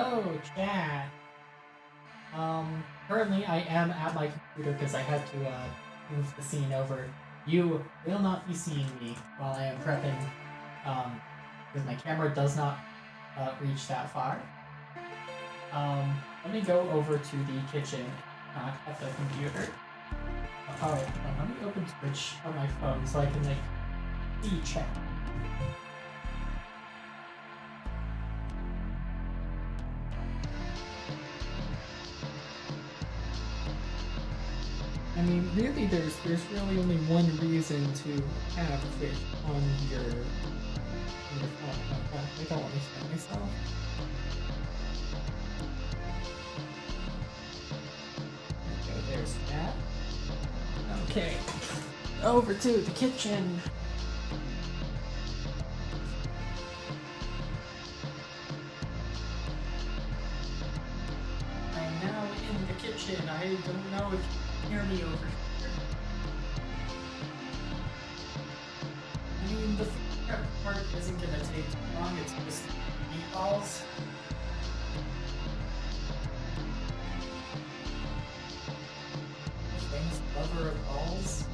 Hello, chat. Currently I am at my computer because I had to move the scene over. You will not be seeing me while I am prepping, because my camera does not reach that far. Let me go over to the kitchen, not at the computer. Alright, let me open Twitch on my phone so I can see chat. I mean, really, there's really only one reason to have Twitch on your phone. I don't understand myself. There's that. Okay, over to the kitchen. I'm now in the kitchen. I don't know if you can hear me over here. I mean, the prep part isn't gonna take too long. It's just meatballs. Famous lover of balls.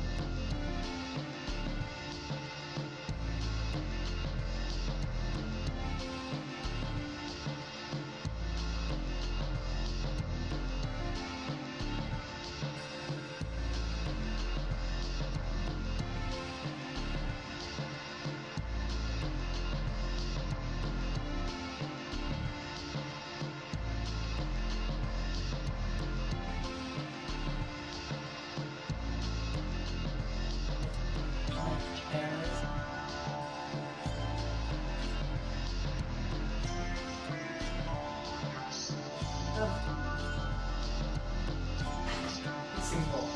Simple.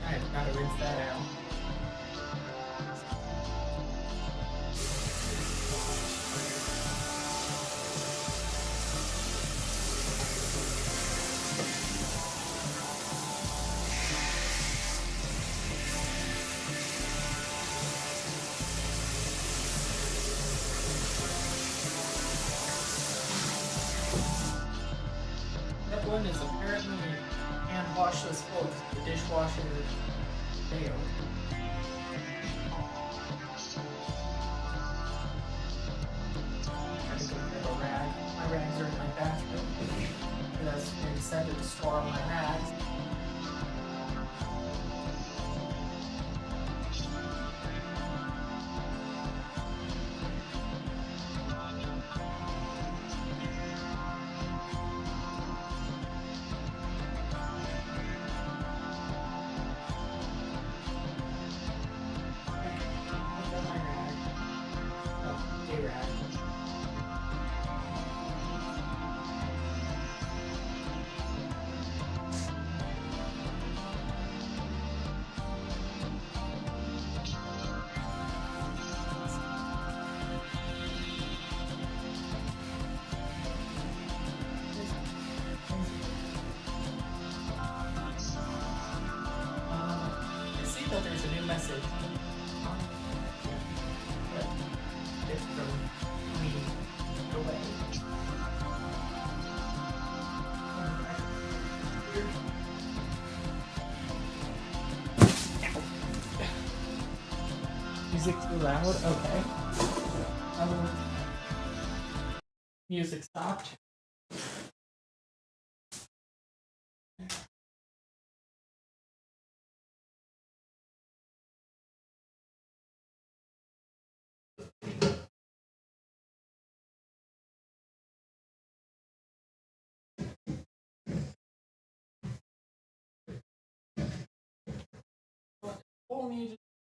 I've got to rinse that out. That one is apparently hand washless full because the dishwasher failed. I had to go grab a rag. My rags are in my bathroom. And that's been set to store all my rags. There's a new message. But it's from me away. Music too loud? Okay. Music stopped.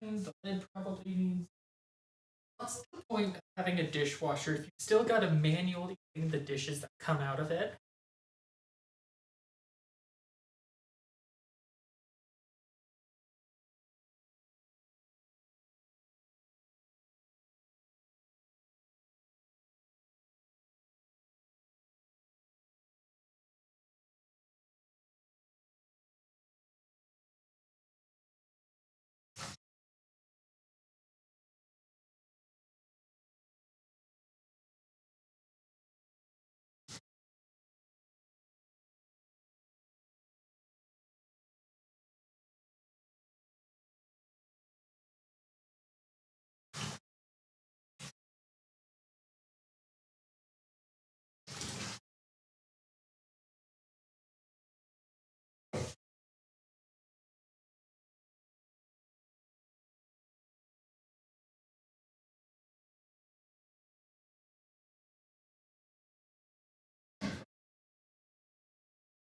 The lid probably needs. What's the point of having a dishwasher if you still gotta manually clean the dishes that come out of it?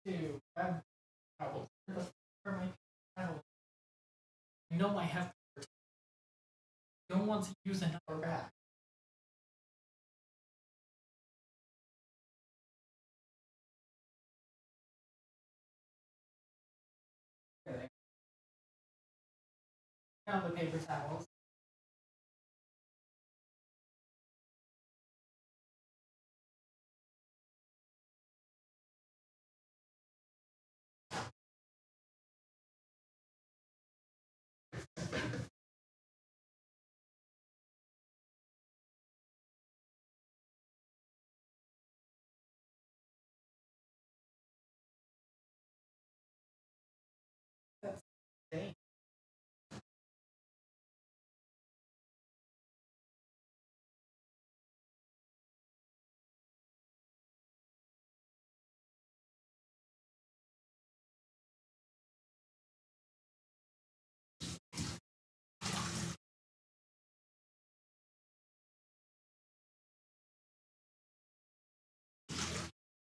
2, grab towel. For my towel. You know I have paper towel. You don't want to use another bag. Okay. Now the paper towels. That's insane.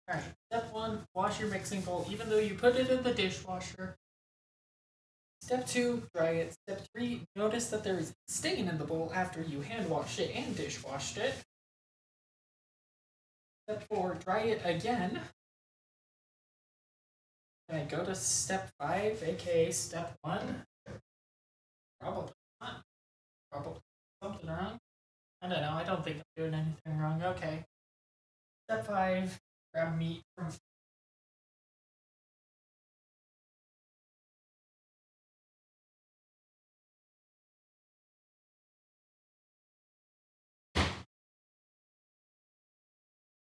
Alright, step 1, wash your mixing bowl even though you put it in the dishwasher. Step 2, dry it. Step 3, notice that there is a stain in the bowl after you hand washed it and dishwashed it. Step 4, dry it again. And go to step 5, aka step 1. Probably not. Probably something wrong. I don't know, I don't think I'm doing anything wrong. Okay. Step 5, grab meat from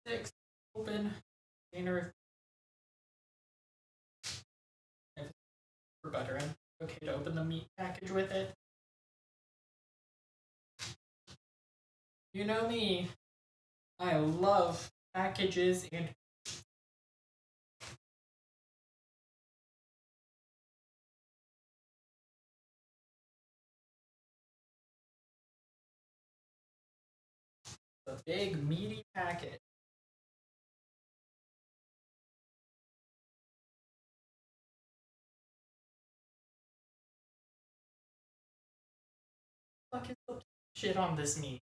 six. Open container for butter. I'm okay to open the meat package with it. You know me. I love packages and a big meaty packet. Fuck is the shit on this meat?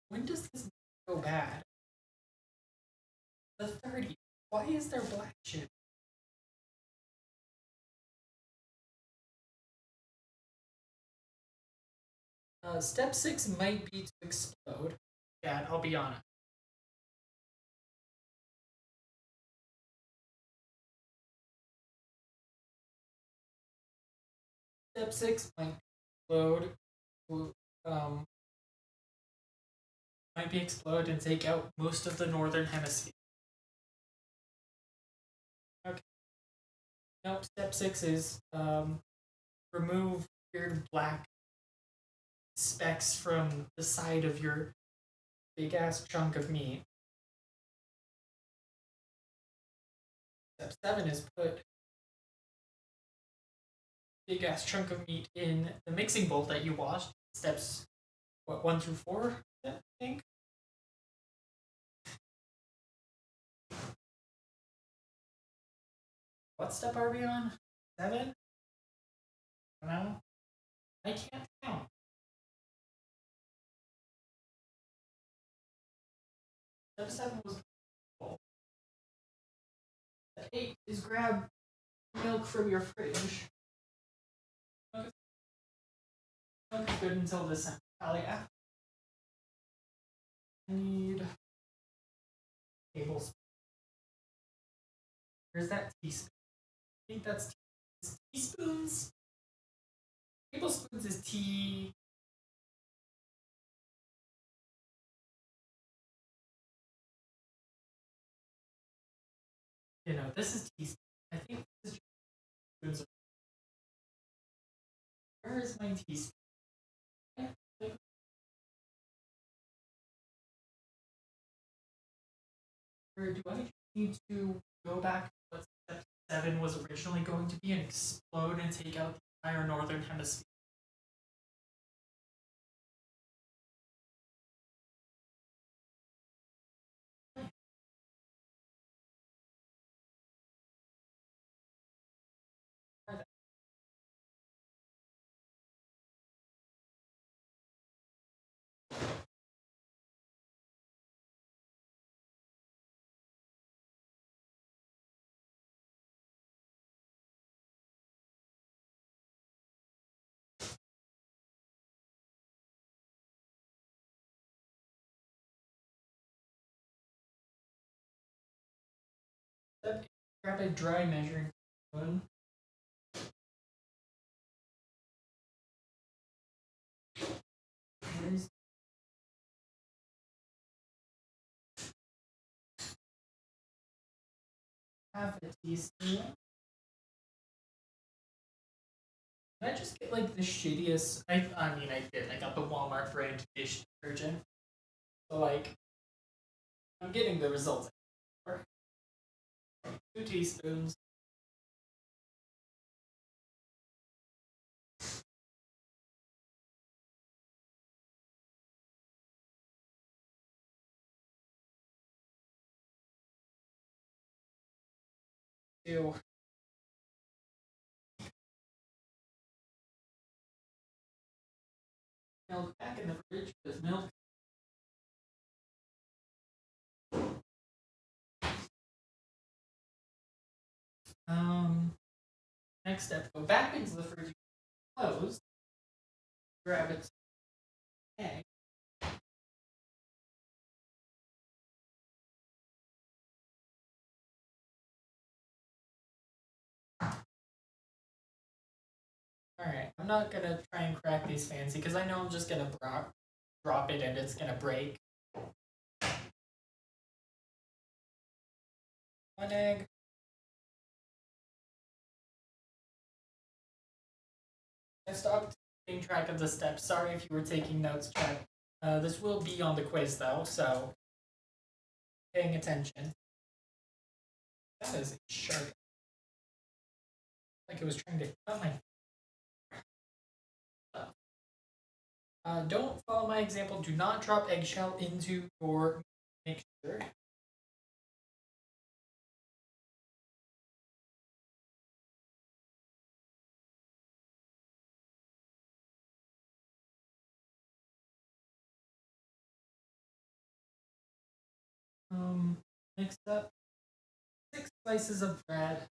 When does this go bad? The 30. Why is there black shit? Step 6 might be to explode. Yeah, I'll be honest. Step 6 might explode. Um, might be explode and take out most of the northern hemisphere. Okay. Nope. Step 6 is remove weird black specks from the side of your big ass chunk of meat. Step 7 is put big ass chunk of meat in the mixing bowl that you washed. Steps 1 through 4, I think. What step are we on? 7? No, I can't count. Step 7 was full. Step 8 is grab milk from your fridge. Milk is good until December. Hell yeah. I need tablespoon. Where's that teaspoon? I think that's teaspoons. Tablespoons is tea. You know, this is teaspoon. I think this is teaspoons. Where is my teaspoon? Or do I need to go back to what step 7 was originally going to be and explode and take out the entire northern hemisphere? grab a dry measuring spoon. Where's half a teaspoon? Did I just get like the shittiest? I mean, I did. I got the Walmart brand dish detergent. So like, I'm getting the results. 2 teaspoons.2. Milk back in the fridge because milk. Next step, go back into the fridge, close, grab its egg. Alright, I'm not gonna try and crack these fancy because I know I'm just gonna drop it and it's gonna break. 1 egg. I stopped keeping track of the steps. Sorry if you were taking notes, chat. This will be on the quiz though, so paying attention. That is a shark. Like it was trying to cut my. Don't follow my example. Do not drop eggshell into your mixture. Next up, 6 slices of bread.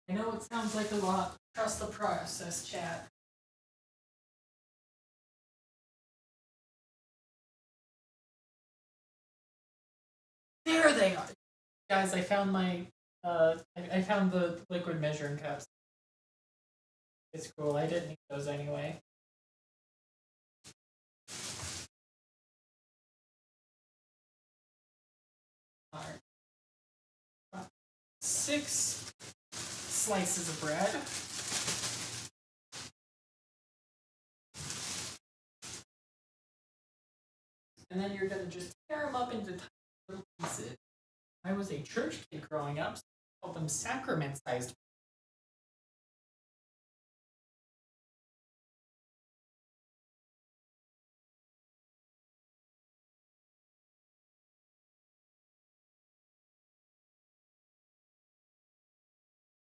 I know it sounds like a lot. Trust the process, chat. There they are, guys. I found my. I found the liquid measuring cups. It's cool. I didn't need those anyway. All right. 6 slices of bread. And then you're gonna just tear them up into tiny little pieces. I was a church kid growing up, so I called them sacrament-sized.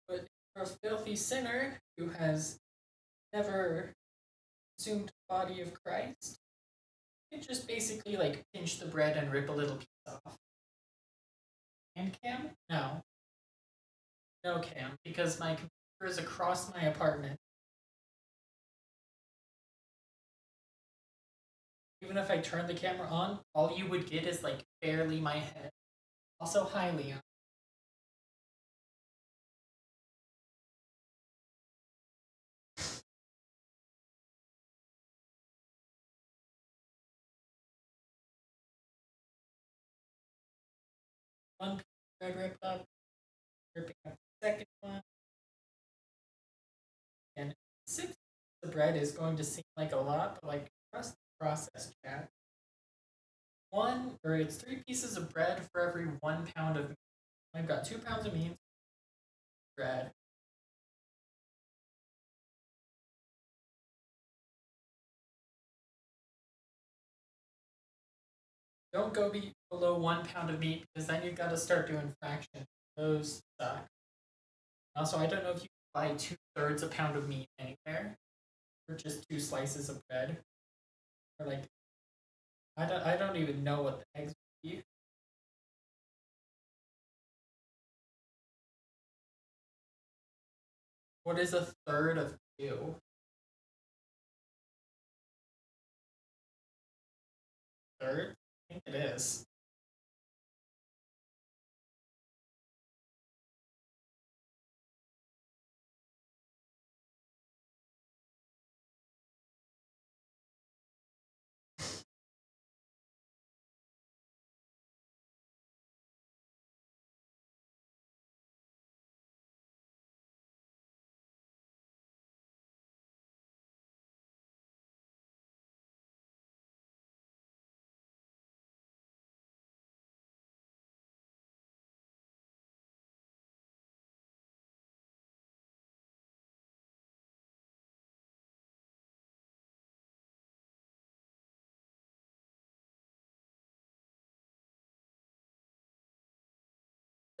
But for a filthy sinner who has never consumed the body of Christ, you just basically like pinch the bread and rip a little piece off. And Cam? No. No, Cam, because my computer is across my apartment. Even if I turn the camera on, all you would get is like barely my head. Also, hi, Leon. One piece of bread ripped up, ripping up the second one. And 6 the bread is going to seem like a lot, but like trust the process, chat. It's 3 pieces of bread for every 1 pound of meat. I've got 2 pounds of meat, bread. Don't go below 1 pound of meat because then you've got to start doing fractions. Those suck. Also, I don't know if you can buy 2/3 a pound of meat anywhere, or just 2 slices of bread, or like I don't even know what the eggs would be. What is 1/3 of 2? Third? I think it is.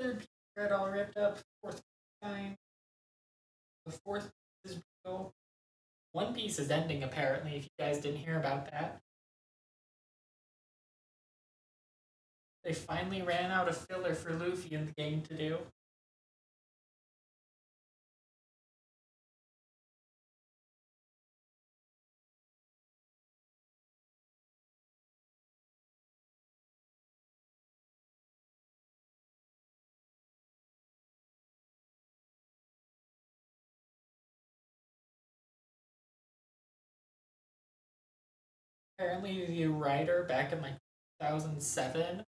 third piece of bread all ripped up. Fourth time. The fourth piece is brutal. One Piece is ending, apparently, if you guys didn't hear about that. They finally ran out of filler for Luffy in the game to do. Apparently, the writer back in like 2007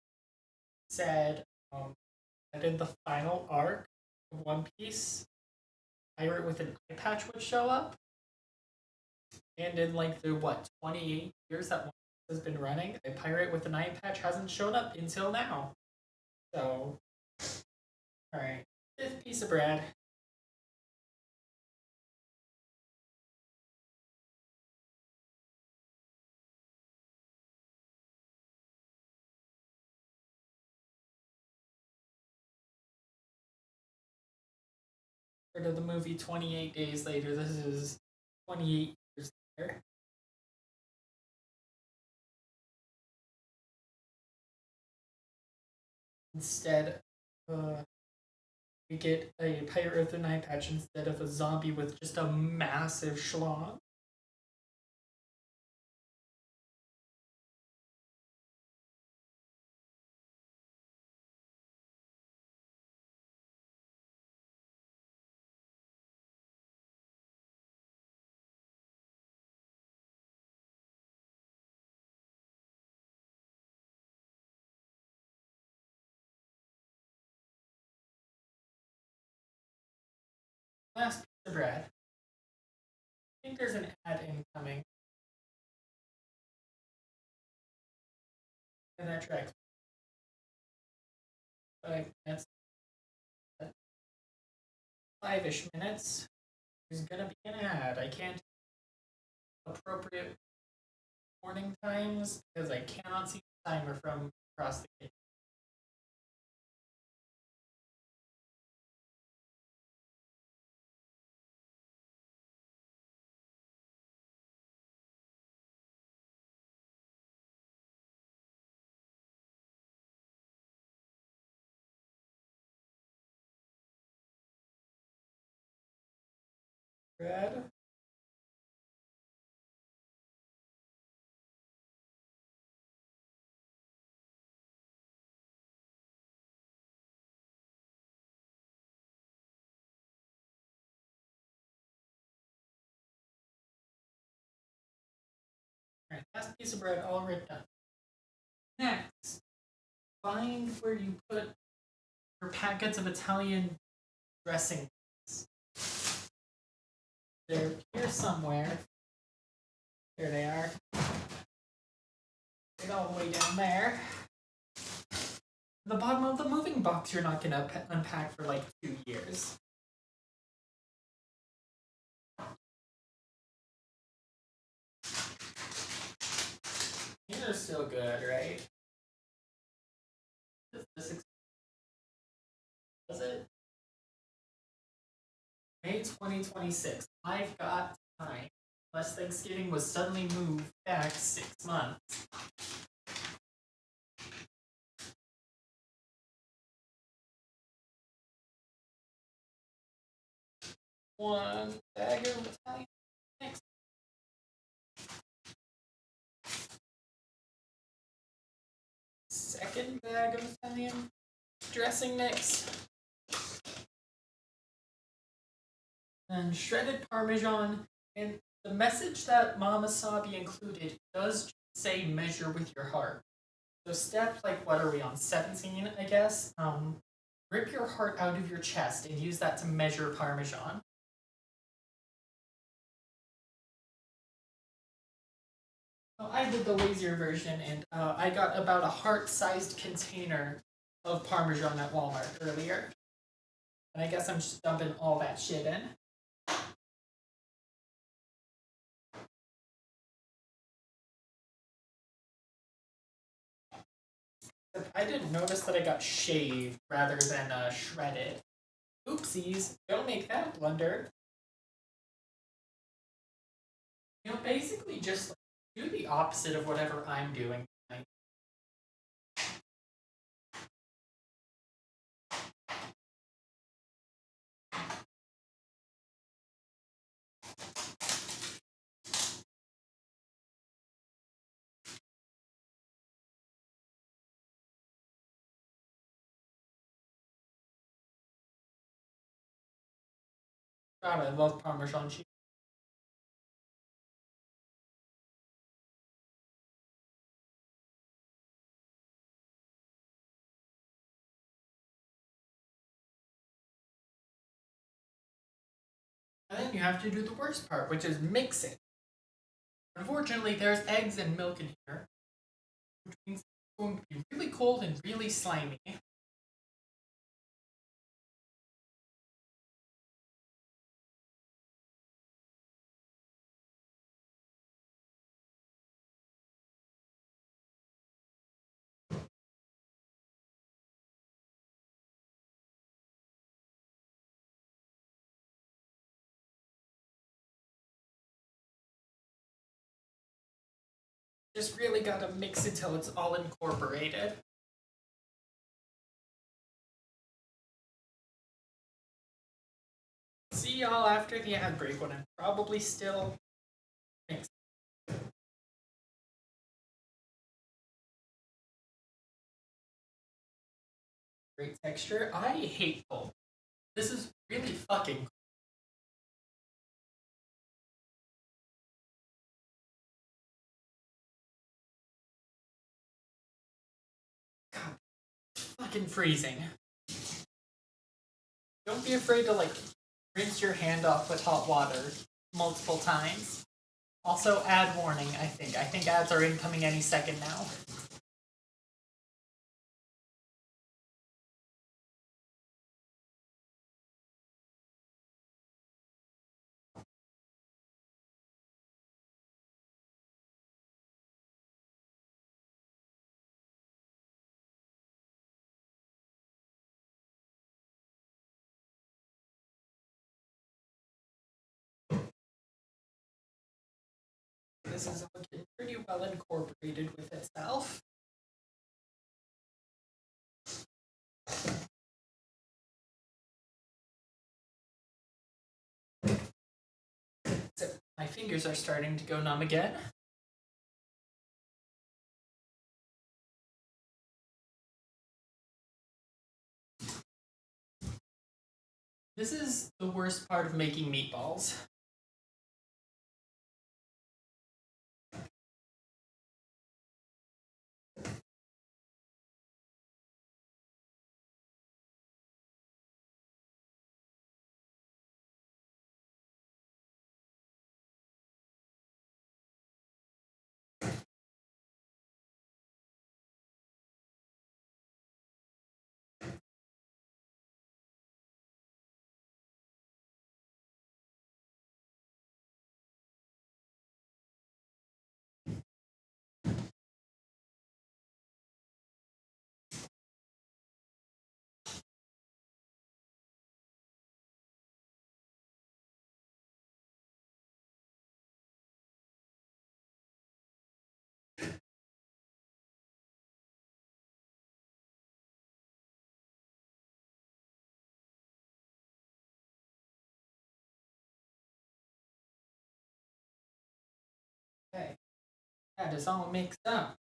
said that in the final arc of One Piece, pirate with an eye patch would show up. And in like the 28 years that One Piece has been running, a pirate with an eye patch hasn't shown up until now. So, alright. Fifth piece of bread. To the movie 28 Days Later. This is 28 years later. Instead, we get a pirate with an eye patch instead of a zombie with just a massive schlong. Last piece of bread. I think there's an ad incoming. And that tracks. But that's 5-ish minutes. There's gonna be an ad. I can't appropriate morning times because I cannot see the timer from across the kitchen. Bread. Alright, last piece of bread all ripped up. Next, find where you put your packets of Italian dressing. They're here somewhere. There they are. Right all the way down there. The bottom of the moving box you're not gonna unpack for like 2 years. These are still good, right? Does it? May 2026. I've got time. Unless Thanksgiving was suddenly moved back 6 months. One bag of Italian mix. Second bag of Italian dressing mix. And shredded Parmesan. And the message that Mama Sabi included does say measure with your heart. So step, like, what are we on? 17, I guess? Rip your heart out of your chest and use that to measure Parmesan. Well, I did the lazier version, and I got about a heart-sized container of Parmesan at Walmart earlier. And I guess I'm just dumping all that shit in. I didn't notice that I got shaved rather than shredded. Oopsies, don't make that blunder. You know, basically just do the opposite of whatever I'm doing tonight. God, I love Parmesan cheese. And then you have to do the worst part, which is mix it. Unfortunately, there's eggs and milk in here, which means it's going to be really cold and really slimy. Just really gotta mix it till it's all incorporated. See y'all after the ad break when I'm probably still mixing. Great texture. I hate cold. This is really fucking cold. God, fucking freezing. Don't be afraid to like rinse your hand off with hot water multiple times. Also, ad warning, I think. I think ads are incoming any second now. This is all getting pretty well incorporated with itself. So my fingers are starting to go numb again. This is the worst part of making meatballs. Okay, that is all mixed up.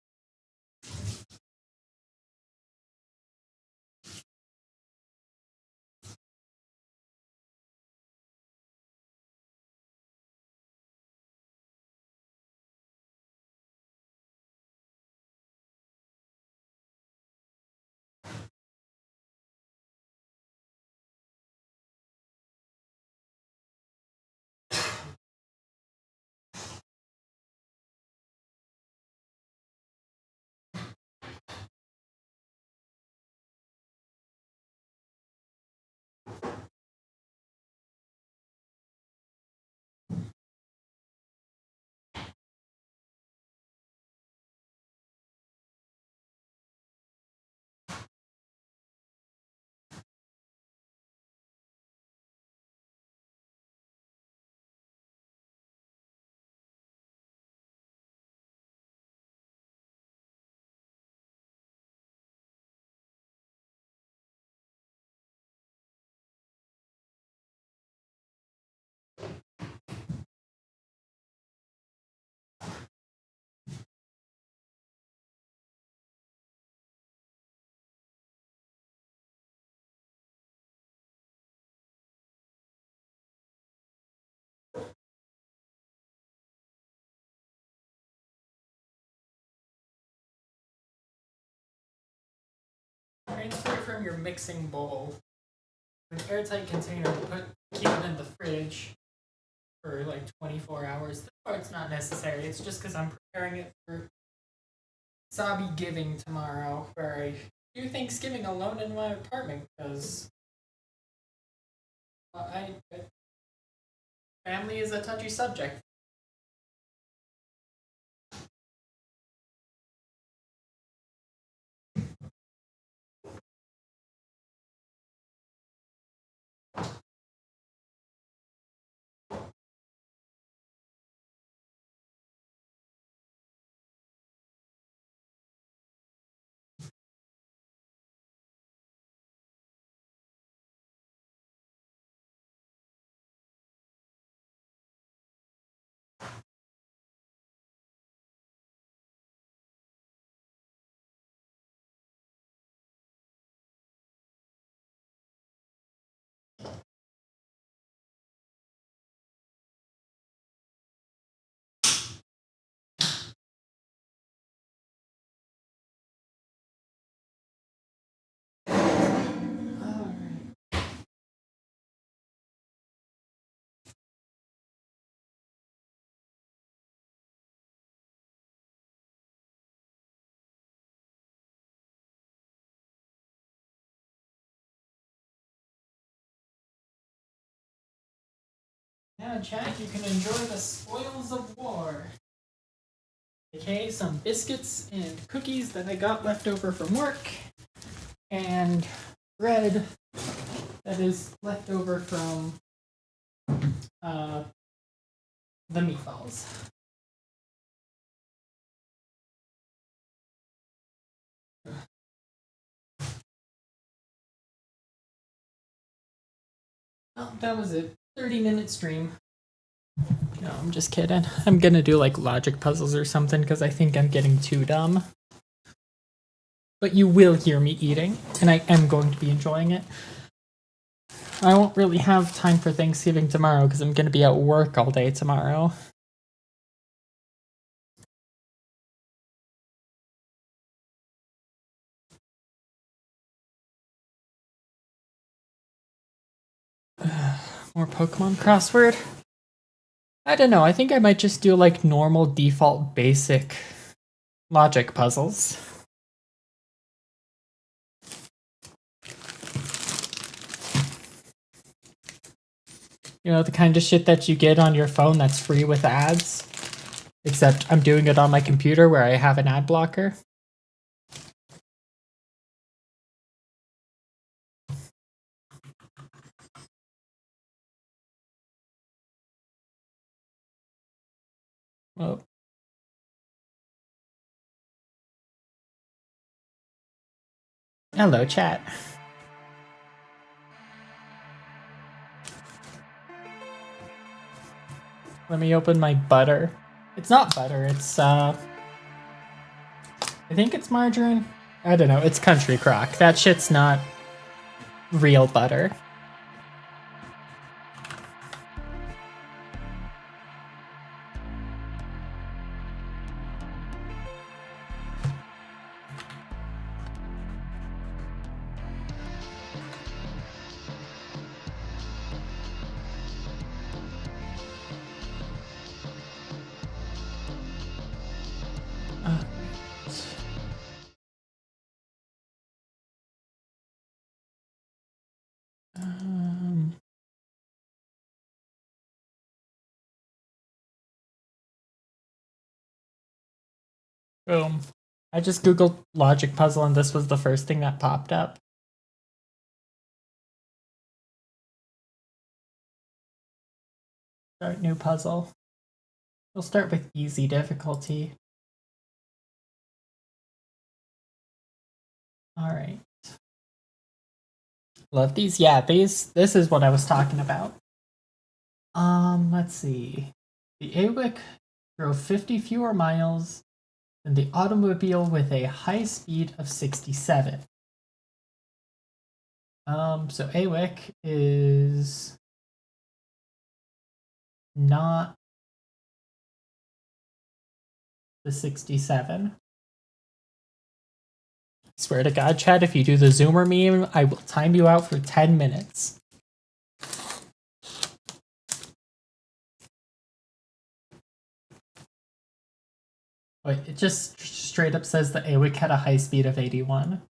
from your mixing bowl, an airtight container, keep it in the fridge for like 24 hours. This part's not necessary. It's just because I'm preparing it for Usabi Giving tomorrow, where I do Thanksgiving alone in my apartment because family is a touchy subject. Now, chat, you can enjoy the spoils of war. Okay, some biscuits and cookies that I got left over from work, and bread that is left over from the meatballs. Oh, that was it. 30-minute stream. No, I'm just kidding. I'm gonna do like logic puzzles or something because I think I'm getting too dumb. But you will hear me eating, and I am going to be enjoying it. I won't really have time for Thanksgiving tomorrow because I'm gonna be at work all day tomorrow. More Pokemon crossword? I don't know. I think I might just do like normal default basic logic puzzles. You know, the kind of shit that you get on your phone that's free with ads. Except I'm doing it on my computer where I have an ad blocker. Oh. Hello, chat. Let me open my butter. It's not butter, it's, I think it's margarine. I don't know, it's country crock. That shit's not real butter. Boom. I just googled logic puzzle and this was the first thing that popped up. Start new puzzle. We'll start with easy difficulty. Alright. Love these. Yeah, this is what I was talking about. Let's see. The AWIC drove 50 fewer miles than the automobile with a high speed of 67. So AWIC is not the 67. Swear to God, Chad, if you do the Zoomer meme, I will time you out for 10 minutes. Wait, it just straight up says that AWIC had a high speed of 81.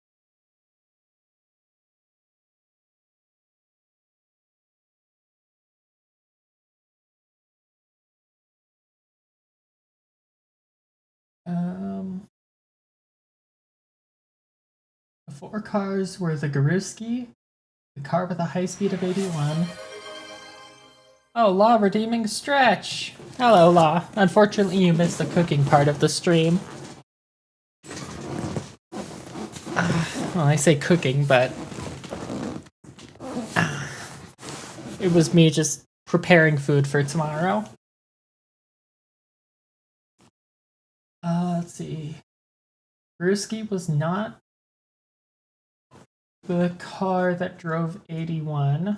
The 4 cars were the Garuski, the car with a high speed of 81. Oh, Law redeeming stretch! Hello, Law. Unfortunately, you missed the cooking part of the stream. Well, I say cooking, but it was me just preparing food for tomorrow. Let's see. Brewski was not the car that drove 81.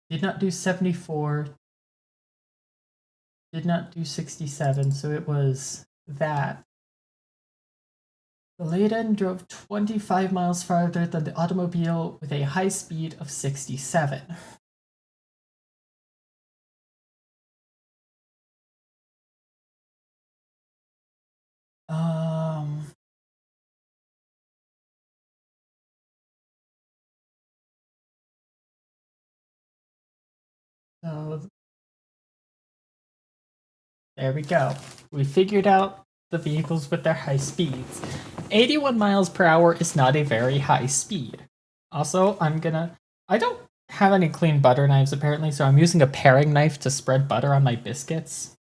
Did not do 74. Did not do 67, so it was that. The Leyden drove 25 miles farther than the automobile with a high speed of 67. So there we go. We figured out the vehicles with their high speeds. 81 miles per hour is not a very high speed. Also, I don't have any clean butter knives apparently, so I'm using a paring knife to spread butter on my biscuits.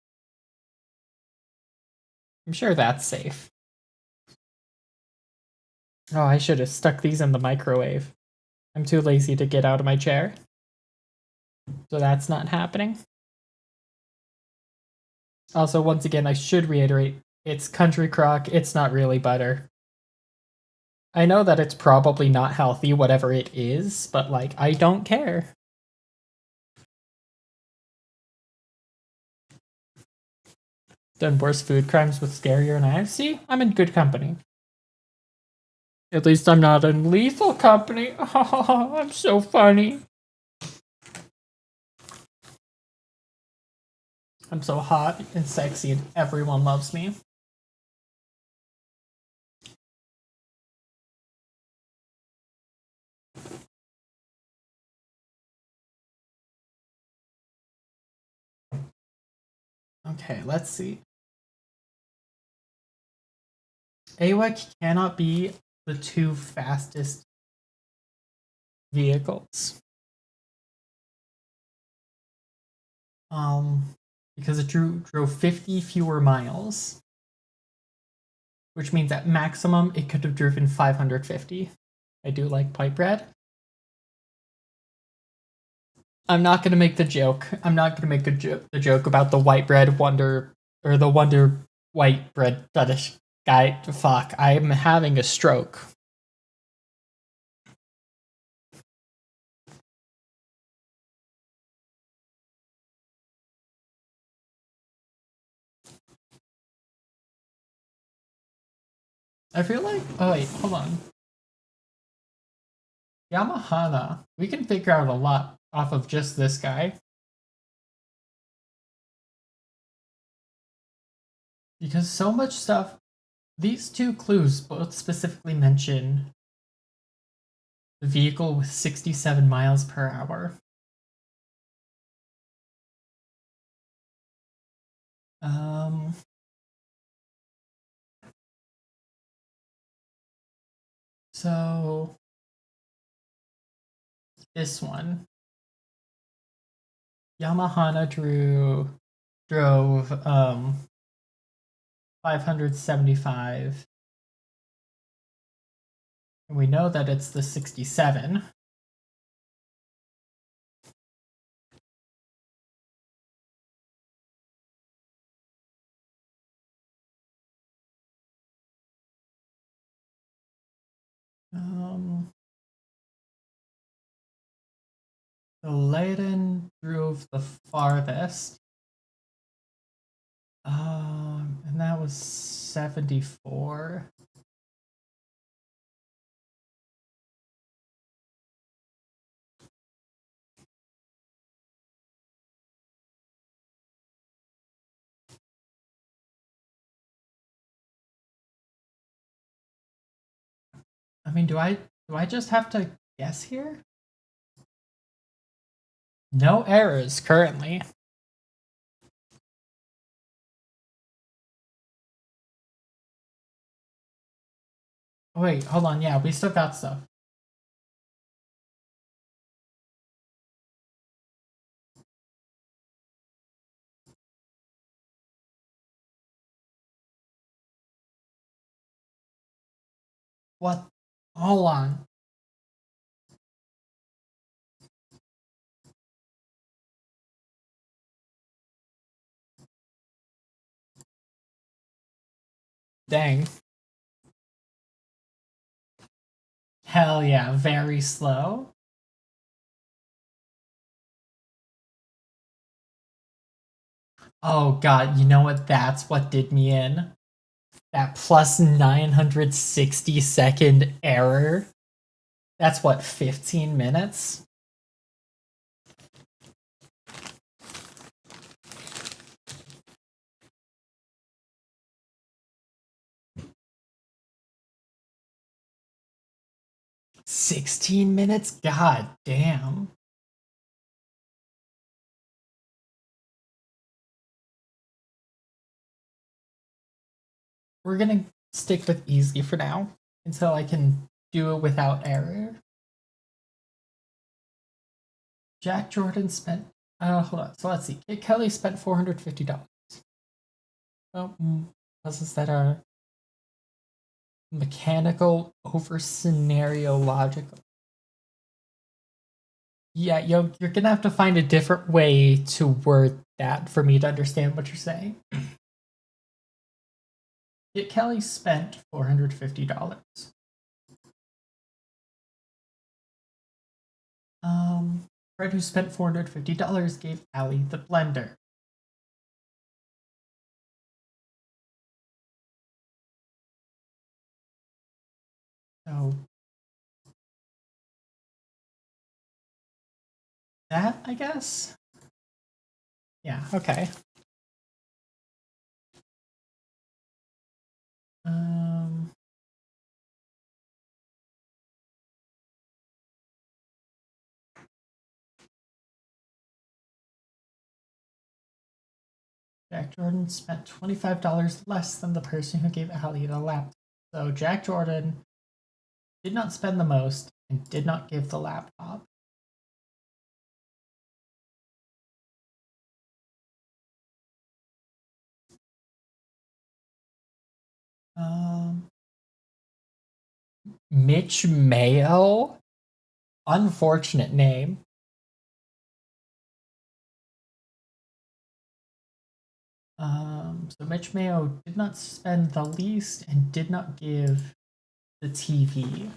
I'm sure that's safe. Oh, I should have stuck these in the microwave. I'm too lazy to get out of my chair. So that's not happening. Also, once again, I should reiterate, it's country crock, it's not really butter. I know that it's probably not healthy, whatever it is, but like, I don't care. Done worse food crimes with scarier knives. See, I'm in good company. At least I'm not in lethal company. Oh, I'm so funny. I'm so hot and sexy and everyone loves me. Okay, let's see. AWAC cannot be the 2 fastest vehicles. Because it drove 50 fewer miles. Which means at maximum it could have driven 550. I do like pipe bread. I'm not gonna make the joke. I'm not gonna make the joke about the white bread wonder or the wonder white bread fetish guy. Fuck, I'm having a stroke. I feel like. Oh wait, hold on. Yamahana. We can figure out a lot off of just this guy. Because so much stuff. These 2 clues both specifically mention the vehicle with 67 miles per hour. So this one, Yamahana drove 575, and we know that it's the 67. So Leyden drove the farthest. And that was 74. I mean, do I just have to guess here? No errors currently. Wait, hold on. Yeah, we still got stuff. What? Hold on. Dang. Hell yeah, very slow. Oh god, you know what? That's what did me in. That plus 960-second error. That's what, 15 minutes? $16? God damn. We're gonna stick with easy for now until I can do it without error. Jack Jordan spent. Hold on. So let's see. Kid Kelly spent $450. Oh, puzzles that are mechanical over scenario logical. Yeah, you're gonna have to find a different way to word that for me to understand what you're saying. Yet Kelly spent $450. Fred, who spent $450, gave Allie the blender. So that, I guess. Yeah. Okay. Um. Jack Jordan spent $25 less than the person who gave Allie the laptop. So Jack Jordan did not spend the most and did not give the laptop. Um, Mitch Mayo? Unfortunate name. So Mitch Mayo did not spend the least and did not give the TV.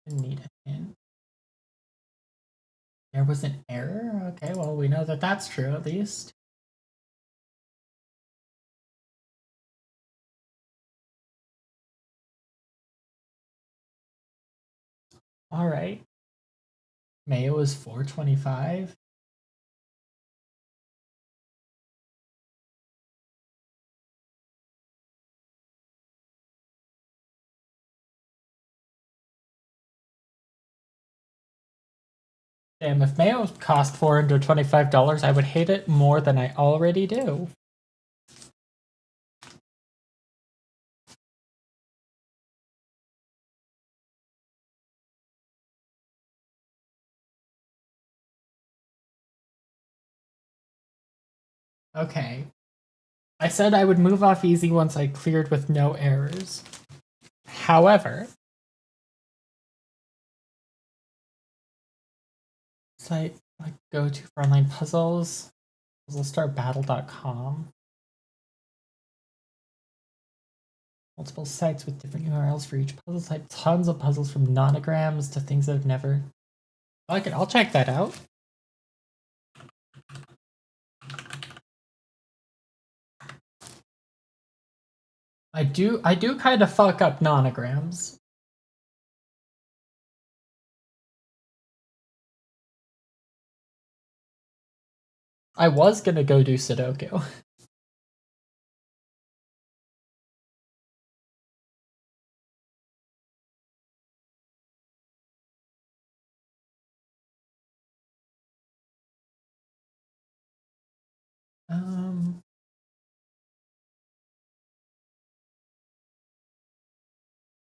Didn't need a hint. There was an error? Okay, well, we know that that's true at least. All right. Mayo is 425. Damn, if mayo cost $425, I would hate it more than I already do. Okay. I said I would move off easy once I cleared with no errors. However, site like go to for online puzzles, puzzlestarbattle.com. Multiple sites with different URLs for each puzzle type. Tons of puzzles from nonograms to things that have never. Okay, I'll check that out. I do kind of fuck up nonograms. I was gonna go do Sudoku.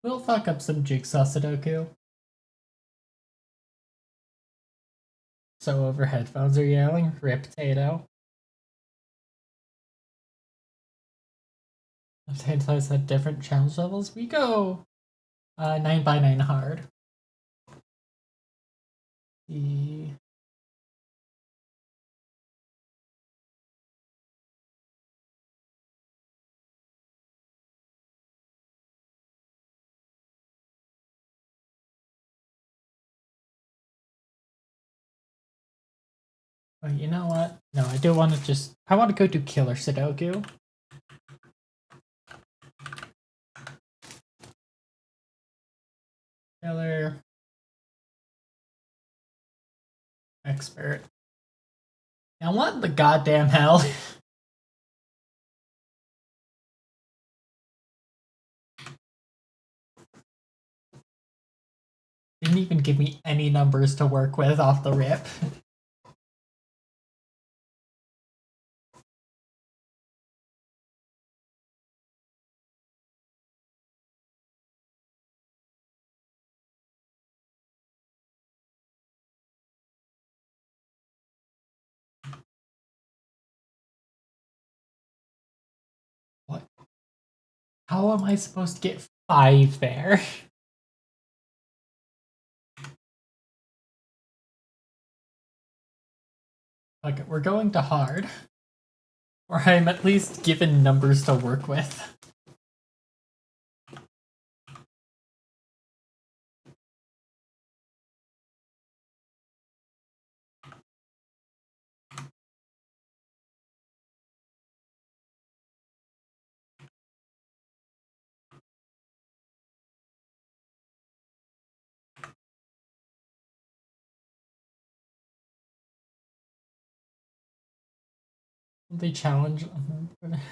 We'll fuck up some jigsaw Sudoku. So over headphones are yelling, rip potato. Potatoes had different challenge levels. We go 9x9 hard. The oh, you know what? No, I do want to just. I want to go do killer Sudoku. Killer. Expert. Now what the goddamn hell? Didn't even give me any numbers to work with off the rip. What? How am I supposed to get 5 there? Okay, we're going to hard. Or I'm at least given numbers to work with. The challenge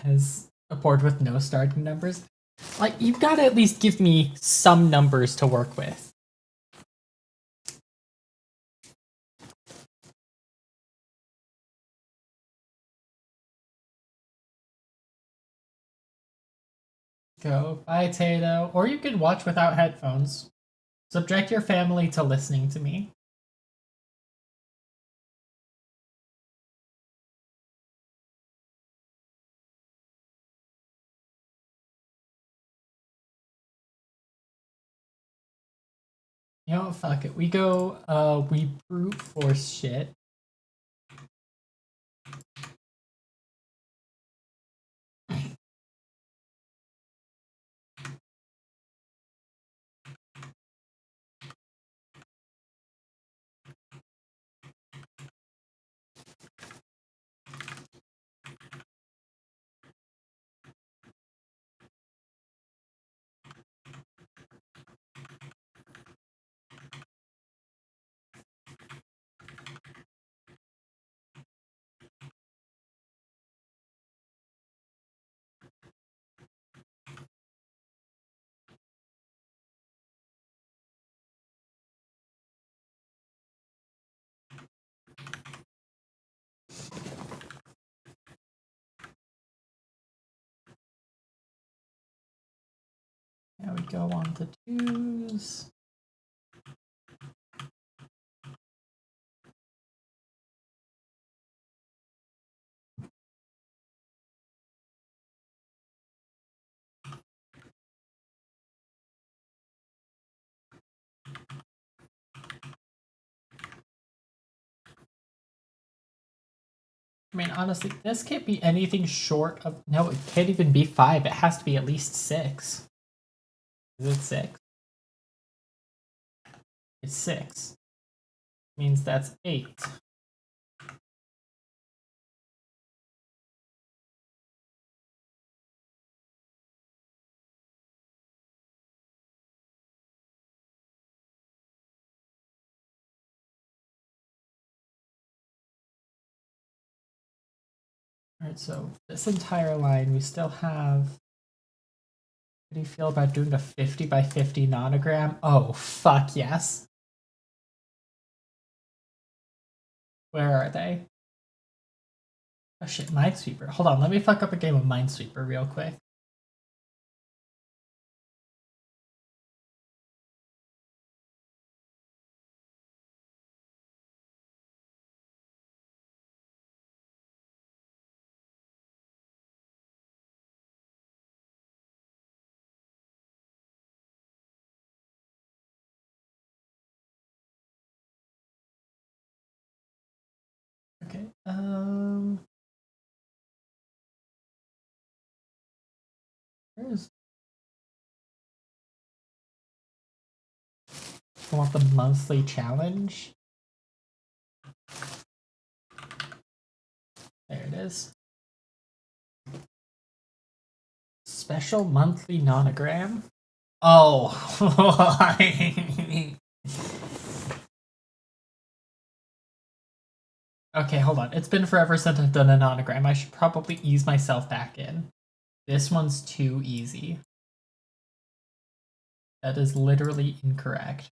has a board with no starting numbers. Like, you've got to at least give me some numbers to work with. Go, bye, Tato. Or you can watch without headphones. Subject your family to listening to me. You know, fuck it. We go, we brute force shit. we go on to twos. I mean, honestly, this can't be anything short of... No, it can't even be 5. It has to be at least 6. Is it 6? It's 6. Means that's 8. Alright, so this entire line, we still have... How do you feel about doing a 50 by 50 nonogram? Oh, fuck yes. Where are they? Oh shit, Minesweeper. Hold on, let me fuck up a game of Minesweeper real quick. Okay, where's... I want the monthly challenge. There it is. Special monthly nonogram. Oh. Okay, hold on. It's been forever since I've done a nonogram. I should probably ease myself back in. This one's too easy. That is literally incorrect.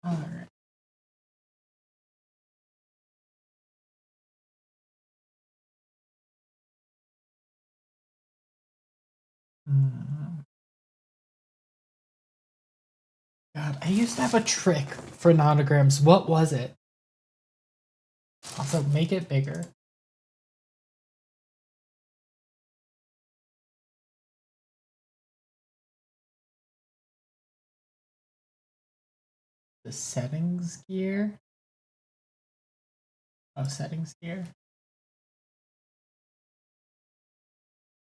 Alright. God, I used to have a trick for nonograms. What was it? Also, make it bigger. The settings gear? Oh, settings gear.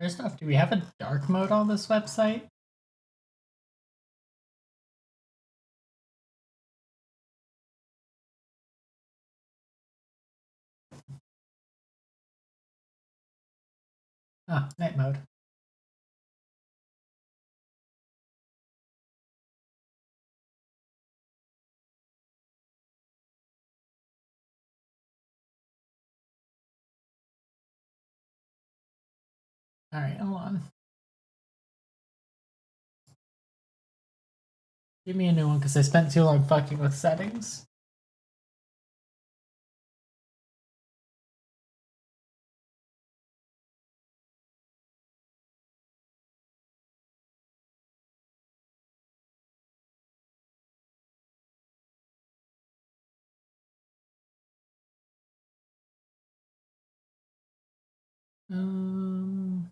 First off, do we have a dark mode on this website? Ah, night mode. Alright, hold on. Give me a new one because I spent too long fucking with settings. Um...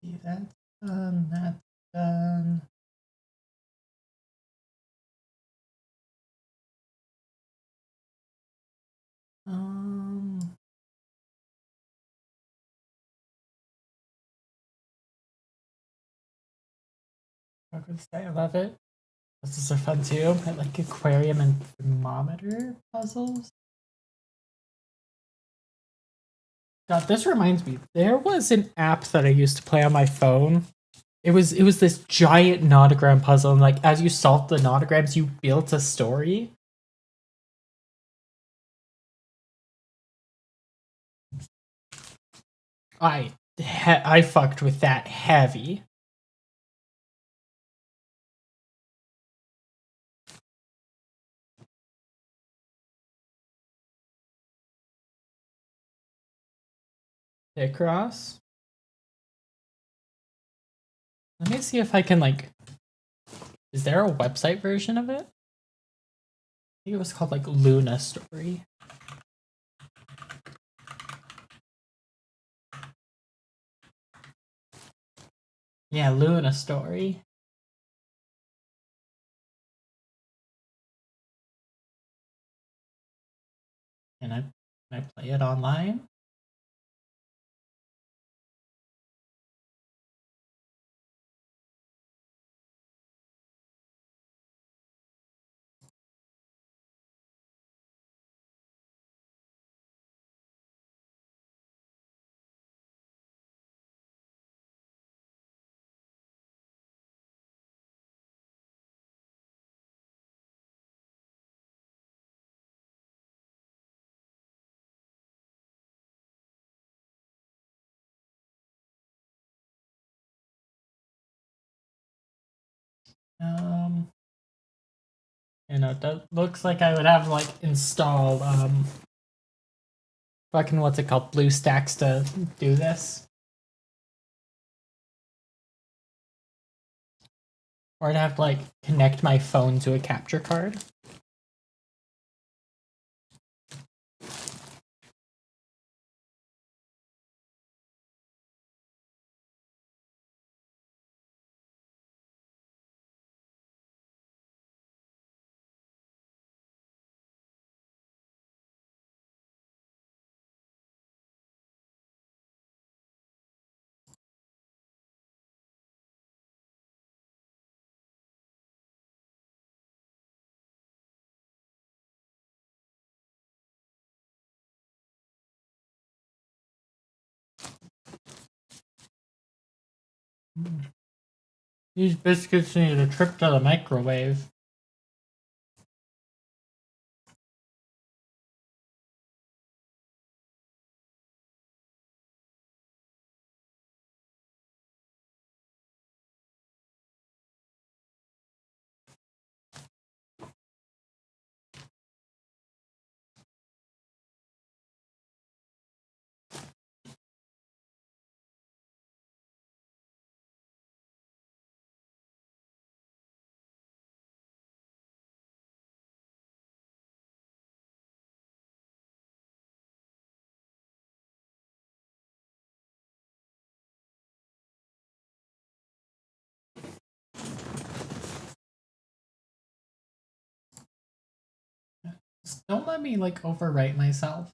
see, that's done, that's done. I could say I love it. Puzzles are fun too. I like aquarium and thermometer puzzles. God, this reminds me. There was an app that I used to play on my phone. It was this giant notogram puzzle, and like as you solved the notograms, you built a story. I fucked with that heavy. Across. Let me see if I can like. Is there a website version of it? I think it was called like Luna Story. Yeah, Luna Story. Can I play it online? Um, that looks like I would have like installed fucking what's it called, BlueStacks to do this. Or I'd have to like connect my phone to a capture card. These biscuits need a trip to the microwave. Just don't let me like overwrite myself.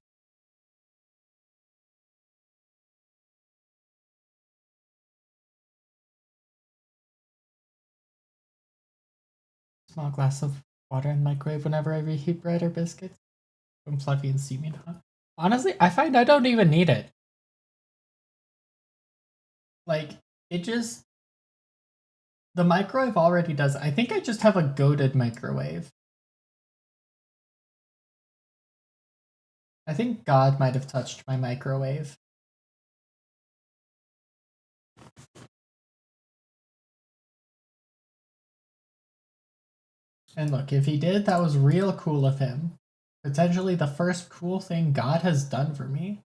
Small glass of water in the microwave whenever I reheat bread or biscuits. From fluffy and steaming hot. Honestly, I find I don't even need it. Like, it just. The microwave already does. I think I just have a goated microwave. I think God might have touched my microwave. And look, if he did, that was real cool of him. Potentially the first cool thing God has done for me.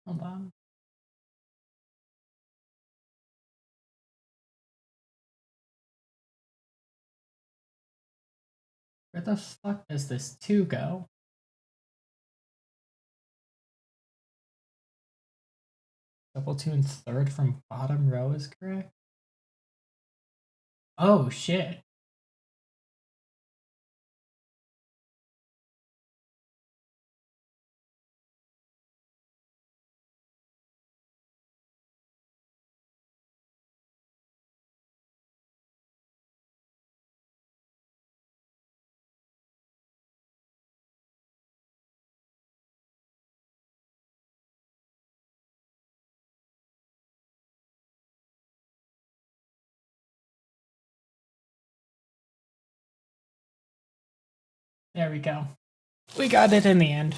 Hold on. Where the fuck does this 2 go? Double tune third from bottom row is correct. Oh shit. There we go. We got it in the end.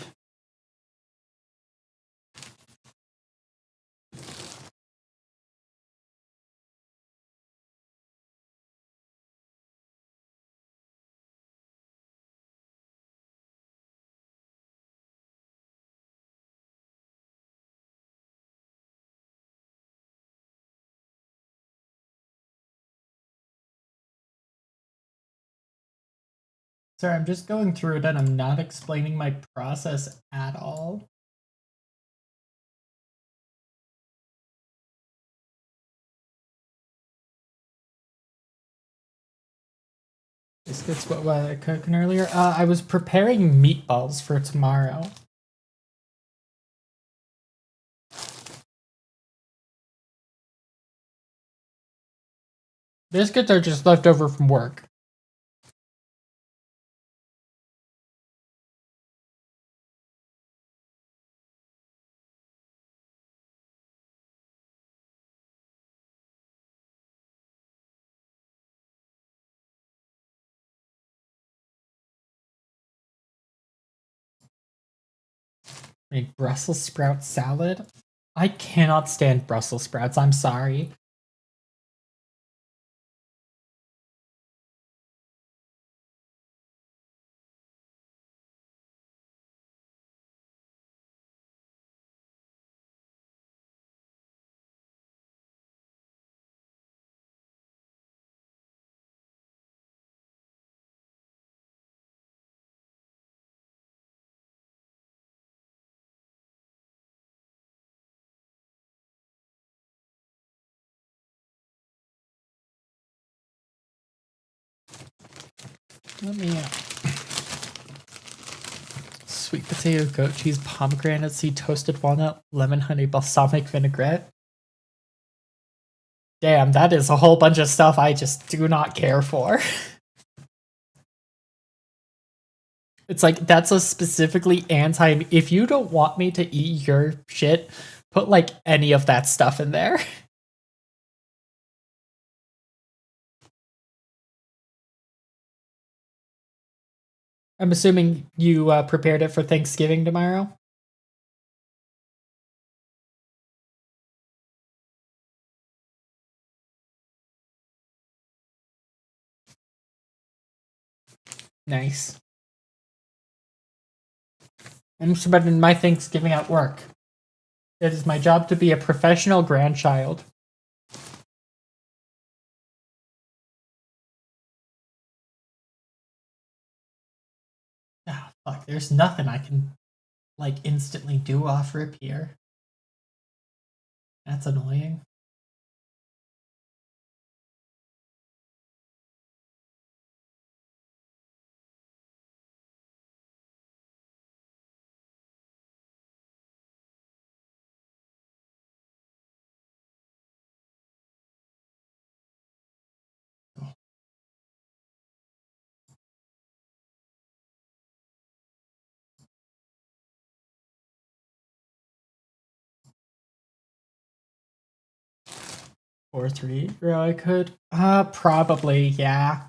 Sorry, I'm just going through it and I'm not explaining my process at all. Biscuits, what was I cooking earlier? I was preparing meatballs for tomorrow. Biscuits are just left over from work. Made Brussels sprout salad. I cannot stand Brussels sprouts. I'm sorry. Let me sweet potato, goat cheese, pomegranate seed, toasted walnut, lemon, honey, balsamic vinaigrette. Damn, that is a whole bunch of stuff I just do not care for. It's like, that's a specifically anti. If you don't want me to eat your shit, put like any of that stuff in there. I'm assuming you prepared it for Thanksgiving tomorrow? Nice. I'm spending my Thanksgiving at work. It is my job to be a professional grandchild. Ah, fuck, there's nothing I can, like, instantly do off rip here. That's annoying. Oh. 4-3. Bro, I could. Probably, yeah.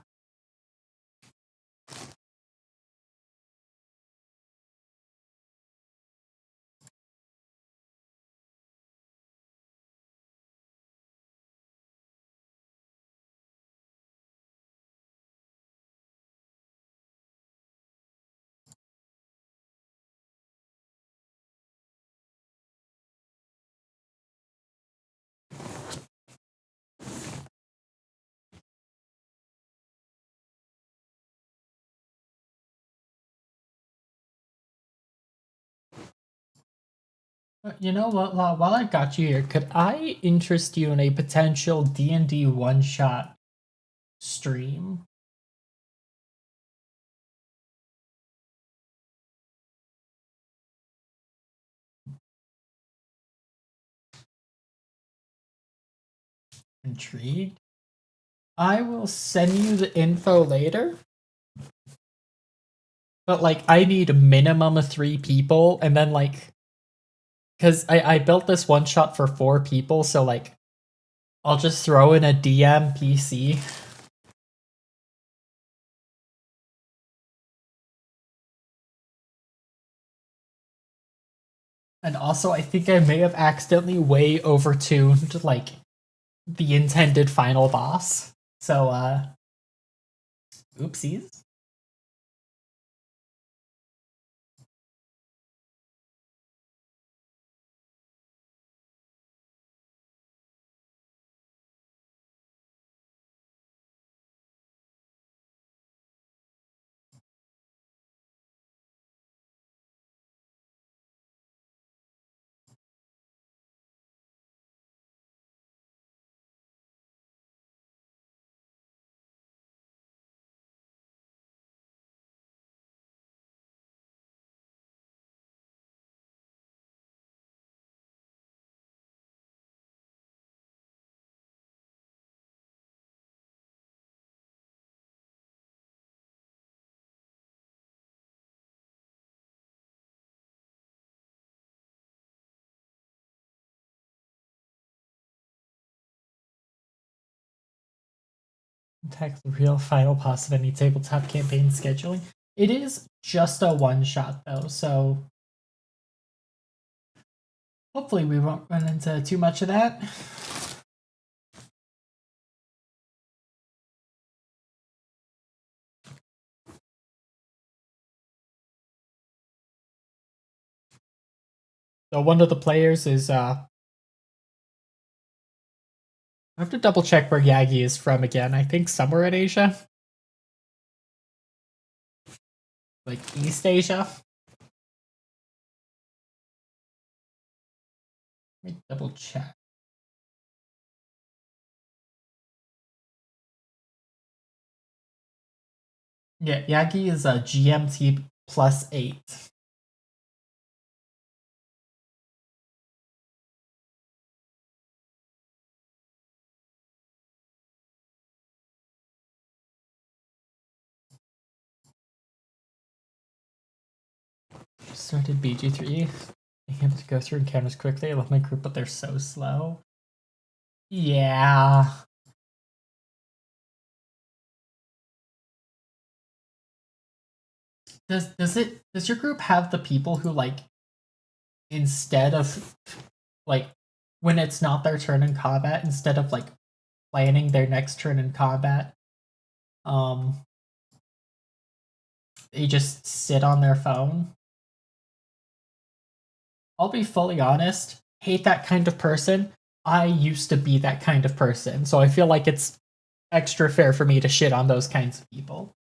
You know what, while I've got you here, could I interest you in a potential D&D one-shot stream? Intrigued? I will send you the info later. But like, I need a minimum of 3 people, and then like, because I built this one shot for 4 people, so like, I'll just throw in a DM PC. And also, I think I may have accidentally way overtuned like the intended final boss. So, oopsies. Text the real final boss of any tabletop campaign scheduling. It is just a one shot though, so hopefully we won't run into too much of that. So one of the players is I have to double check where Yagi is from again. I think somewhere in Asia. Like East Asia. Let me double check. Yeah, Yagi is a GMT +8. Started BG3. Being able to go through encounters quickly. I love my group, but they're so slow. Yeah. Does your group have the people who like instead of like when it's not their turn in combat, instead of like planning their next turn in combat, um they just sit on their phone? I'll be fully honest, hate that kind of person. I used to be that kind of person, so I feel like it's extra fair for me to shit on those kinds of people.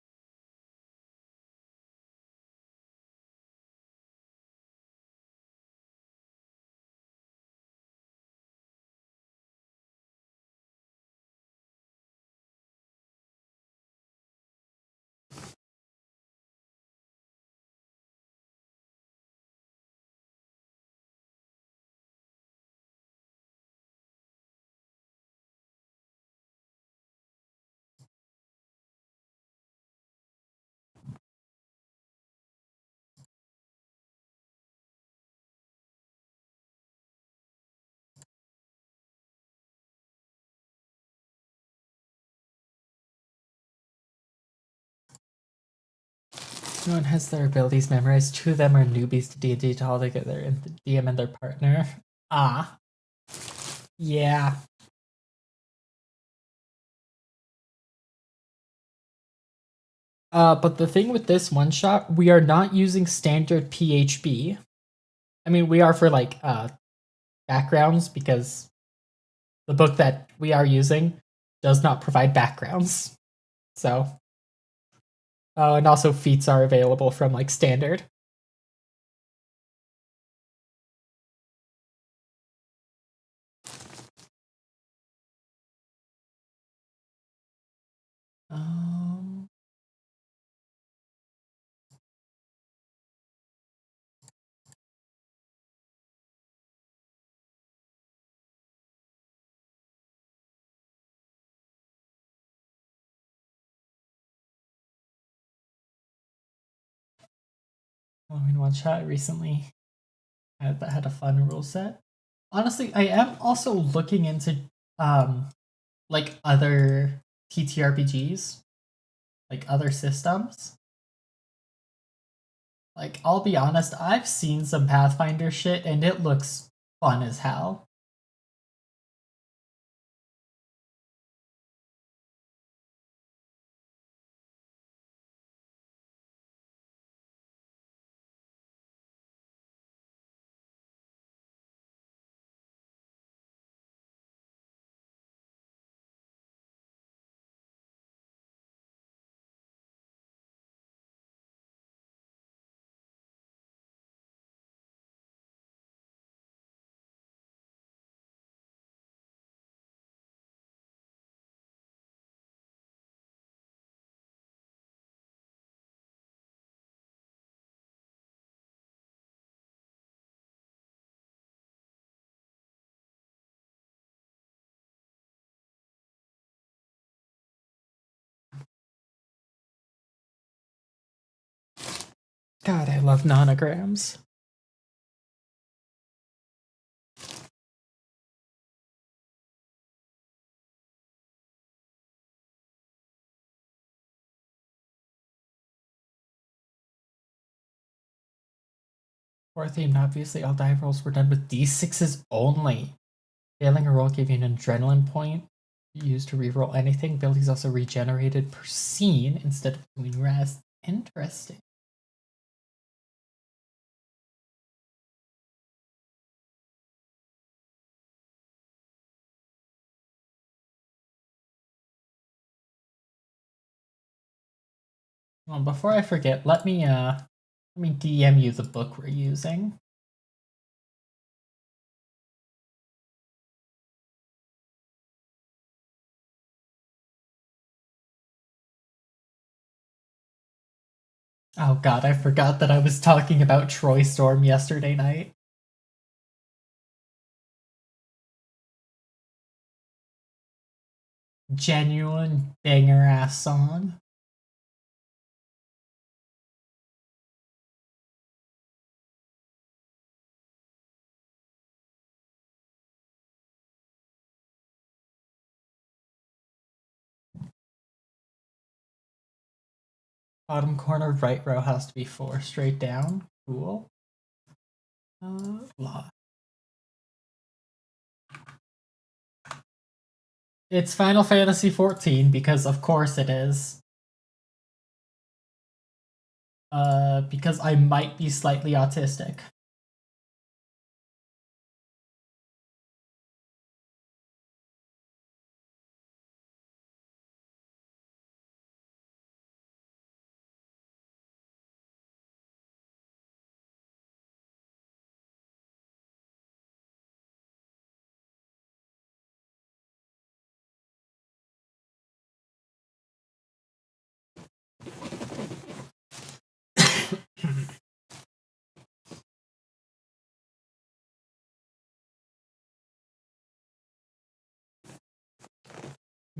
No one has their abilities memorized. 2 of them are newbies to D&D together, and the DM and their partner. Ah. Yeah. But the thing with this one shot, we are not using standard PHP. I mean, we are for like backgrounds because the book that we are using does not provide backgrounds. So, and also feats are available from like standard. in one chat recently had a fun rule set. Honestly, I am also looking into like other TTRPGs, like other systems. Like, I'll be honest, I've seen some Pathfinder shit and it looks fun as hell. God, I love nonograms. Fourth theme, obviously, all die rolls were done with d6s only. Failing a roll gave you an adrenaline point used to reroll anything. Abilities also regenerated per scene instead of doing rest. Interesting. Well, before I forget, let me DM you the book we're using. Oh god, I forgot that I was talking about Troy Storm yesterday night. Genuine banger ass song. Bottom corner right row has to be 4 straight down. Cool. Blah. It's Final Fantasy XIV because of course it is. Because I might be slightly autistic.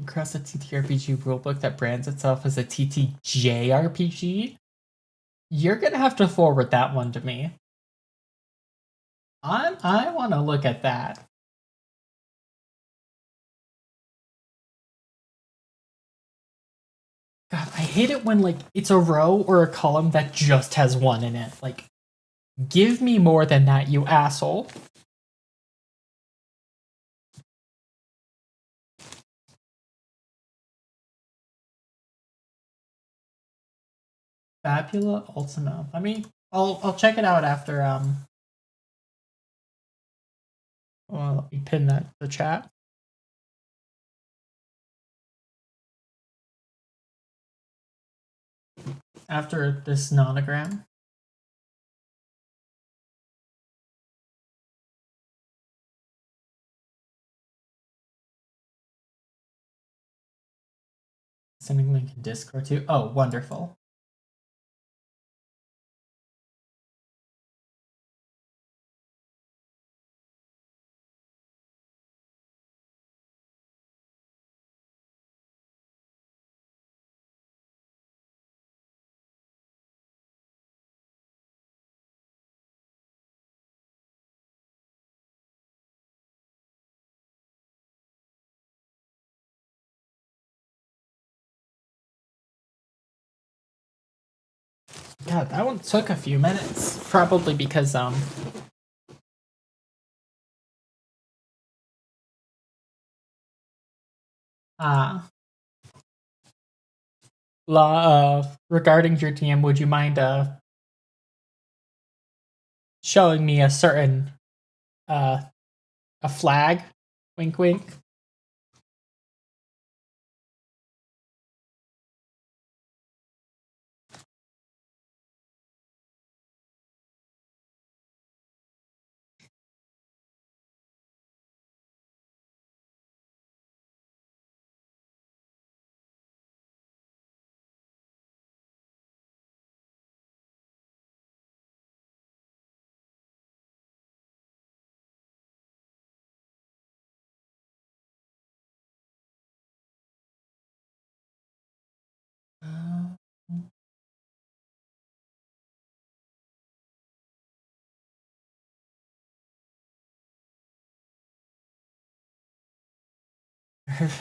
Across a TTRPG rulebook that brands itself as a TTJRPG? You're gonna have to forward that one to me. I want to look at that. God, I hate it when like it's a row or a column that just has one in it. Like, give me more than that, you asshole. Fabula Ultima. I'll check it out after well, let me pin that to the chat. After this nonogram. Sending link in Discord too. Oh, wonderful. God, that one took a few minutes. Probably because uh regarding your TM, would you mind showing me a certain uh a flag? Wink wink.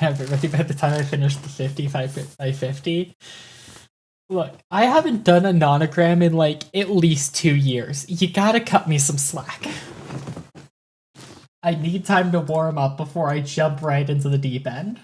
Everybody, by the time I finish the 55 by 50. Look, I haven't done a nonogram in like at least 2 years. You gotta cut me some slack. I need time to warm up before I jump right into the deep end.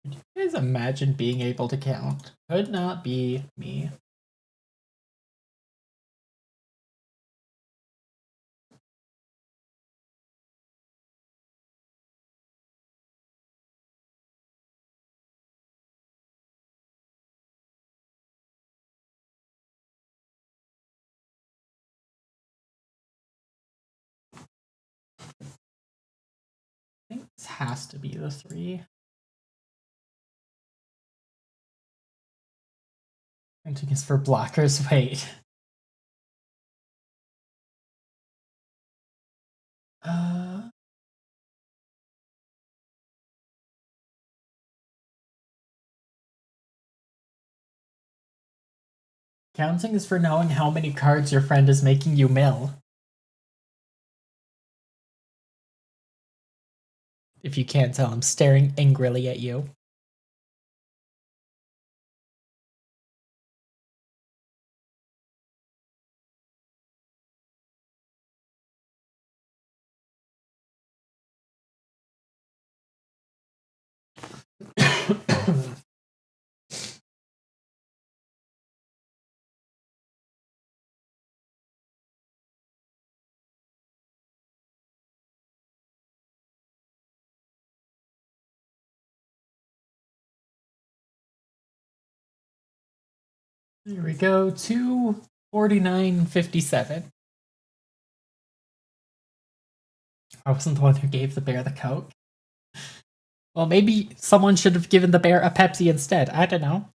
Could you guys imagine being able to count? Could not be me. I think this has to be the 3. Counting is for blockers. Wait. Uh, Counting is for knowing how many cards your friend is making you mill. If you can't tell, I'm staring angrily at you. Here we go. 249.57. I wasn't the one who gave the bear the Coke. Well, maybe someone should have given the bear a Pepsi instead. I don't know.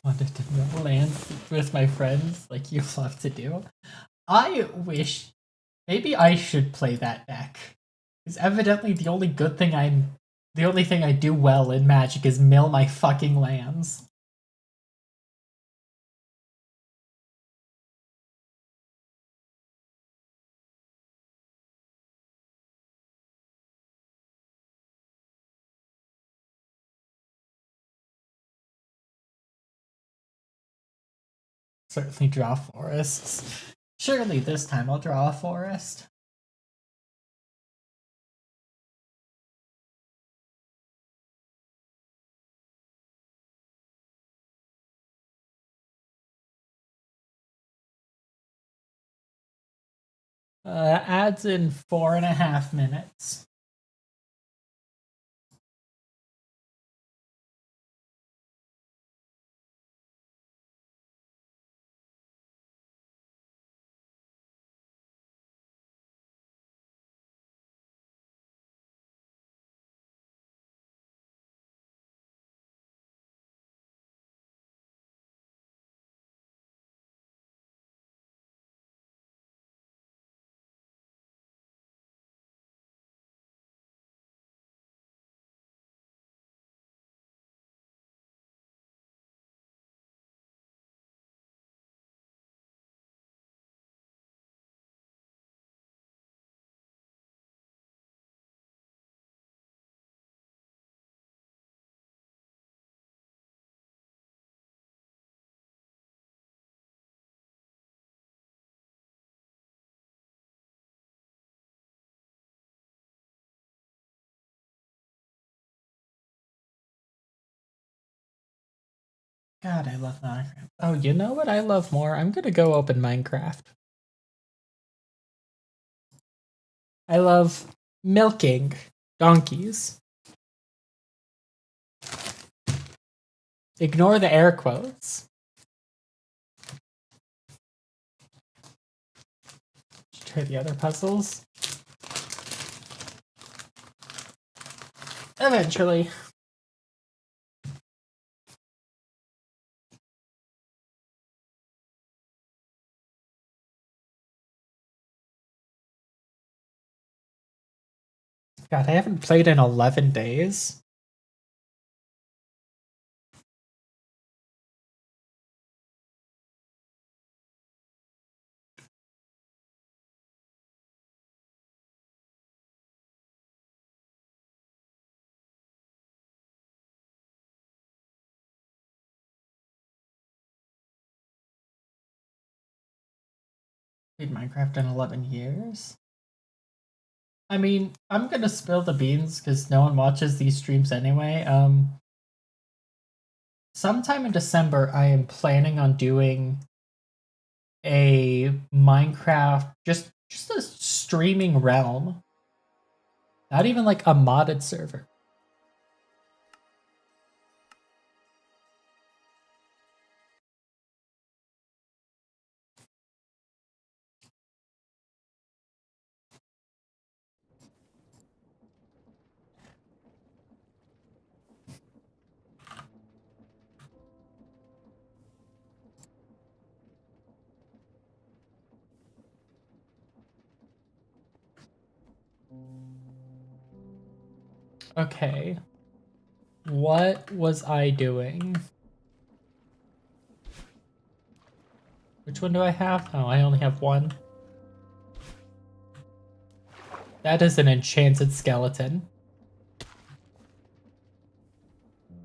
Wanted to mill land with my friends like you love to do. I wish maybe I should play that deck. Because evidently the only thing I do well in Magic is mill my fucking lands. Certainly draw forests. Surely this time I'll draw a forest. Adds in 4.5 minutes. God, I love Minecraft. Oh, you know what I love more? I'm gonna go open Minecraft. I love milking donkeys. Ignore the air quotes. Try the other puzzles. Eventually. God, I haven't played in 11 days. Played Minecraft in 11 years? I mean, I'm gonna spill the beans because no one watches these streams anyway. Sometime in December, I am planning on doing a Minecraft, just a streaming realm. Not even like a modded server. Okay. What was I doing? Which one do I have? Oh, I only have one. That is an enchanted skeleton.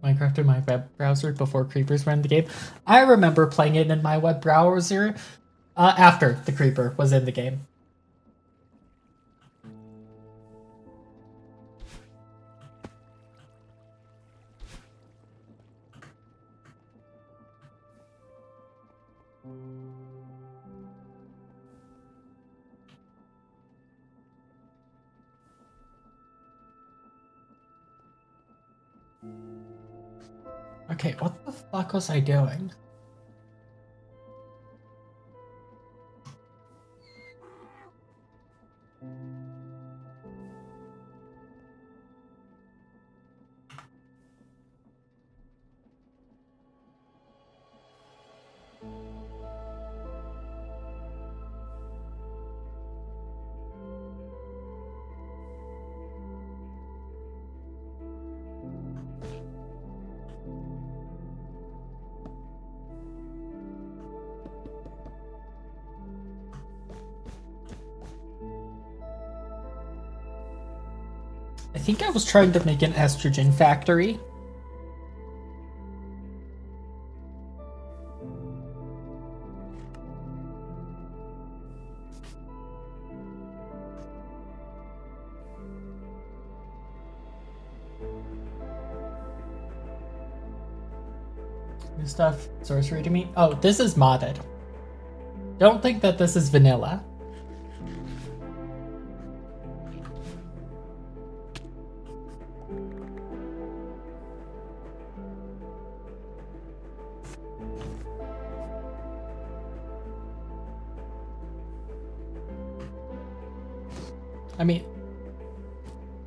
Minecraft in my web browser before creepers were in the game. I remember playing it in my web browser after the creeper was in the game. Okay, what the fuck was I doing? I think I was trying to make an estrogen factory. New stuff, sorcery to me. Oh, this is modded. Don't think that this is vanilla. I mean,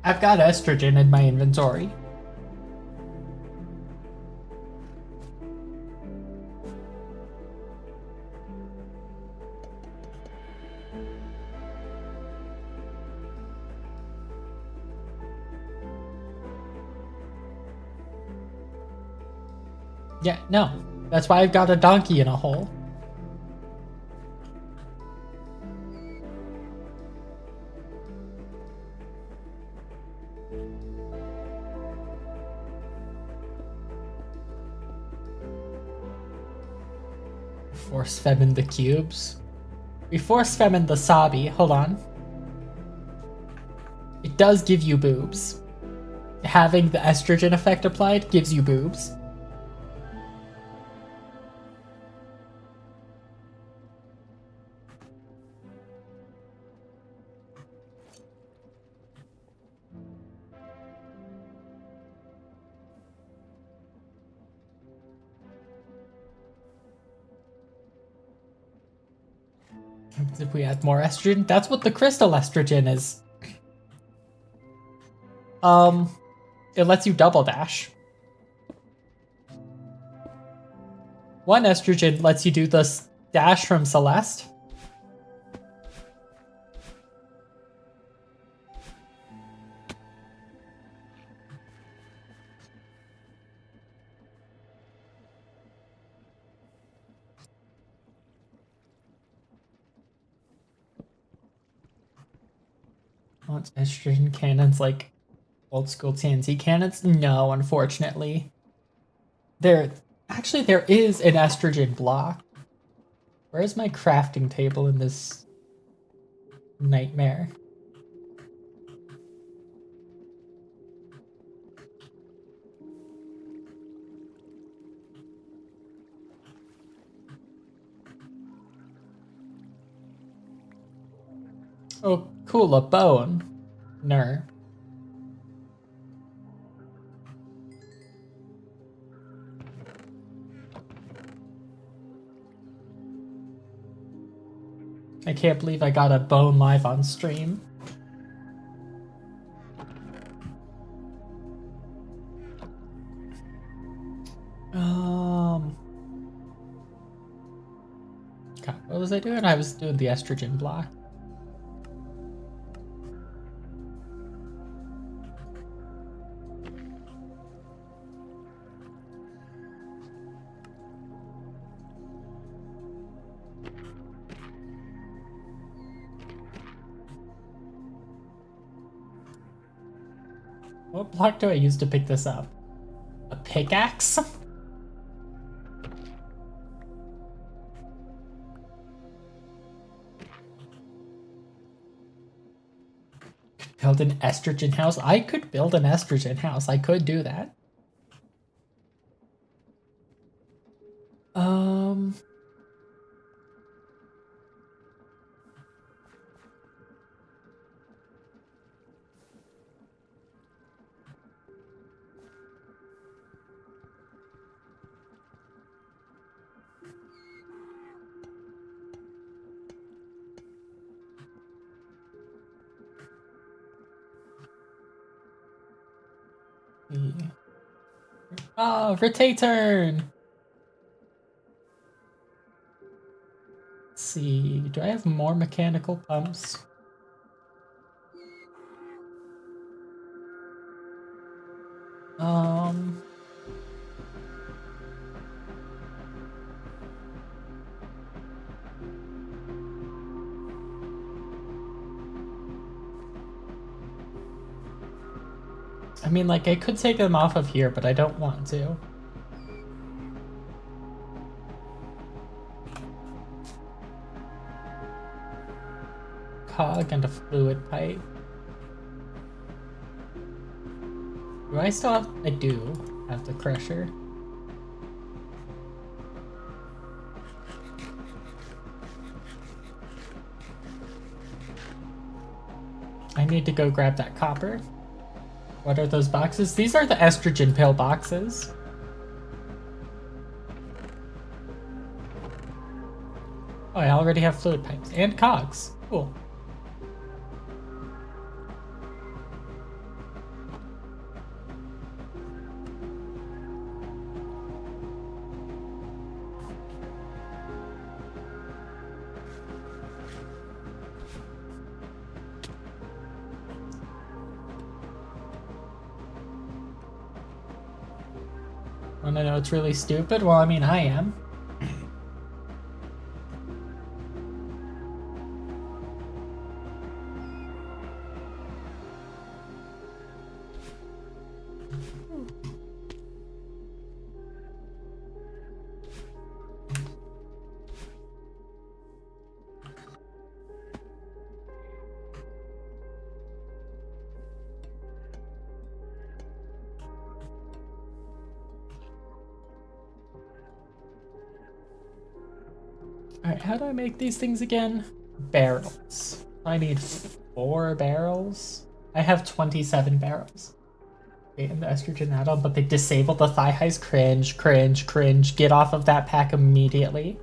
I've got estrogen in my inventory. Yeah, no. That's why I've got a donkey in a hole. Force femin the cubes. We force femin the Sabi. Hold on. It does give you boobs. Having the estrogen effect applied gives you boobs. If we add more estrogen, that's what the crystal estrogen is. It lets you double dash. One estrogen lets you do this dash from Celeste. Want estrogen cannons like old school TNT cannons? No, unfortunately. There is an estrogen block. Where's my crafting table in this nightmare? Oh, cool, a bone. Ner. I can't believe I got a bone live on stream. God, what was I doing? I was doing the estrogen block. What block do I use to pick this up? A pickaxe? Build an estrogen house? I could build an estrogen house. I could do that. Oh, rotate turn. Let's see, do I have more mechanical pumps? I mean, like, I could take them off of here, but I don't want to. Cog and a fluid pipe. Do I still have? I do have the crusher. I need to go grab that copper. What are those boxes? These are the estrogen pill boxes. Oh, I already have fluid pipes and cogs. Cool. Wanna know it's really stupid? Well, I mean, I am. Alright, how do I make these things again? Barrels. I need 4 barrels. I have 27 barrels. Okay, and the estrogen add-on, but they disable the thigh highs. Cringe, cringe, cringe. Get off of that pack immediately.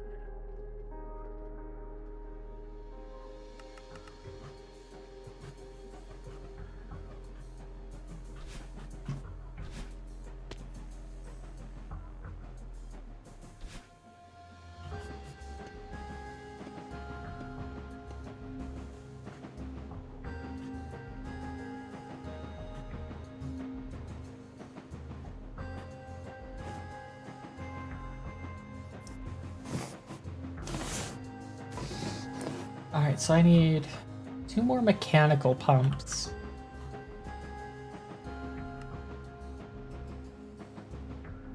Alright, so I need 2 more mechanical pumps.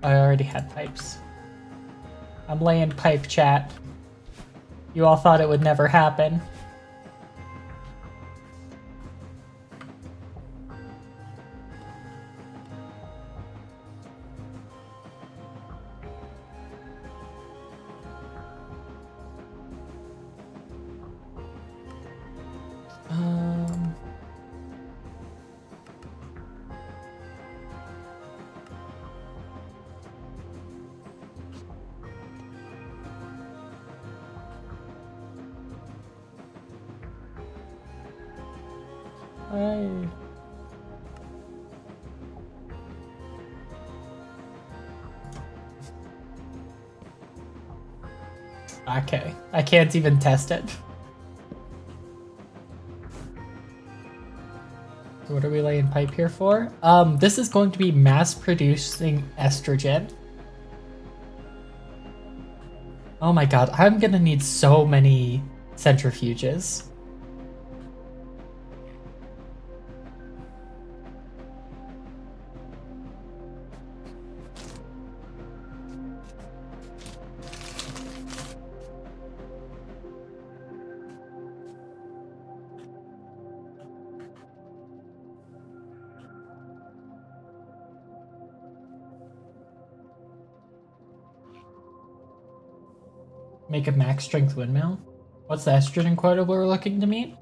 I already had pipes. I'm laying pipe, chat. You all thought it would never happen. Okay, I can't even test it. So what are we laying pipe here for? This is going to be mass producing estrogen. Oh my god, I'm gonna need so many centrifuges. Make a max strength windmill? What's the estrogen quota we're looking to meet?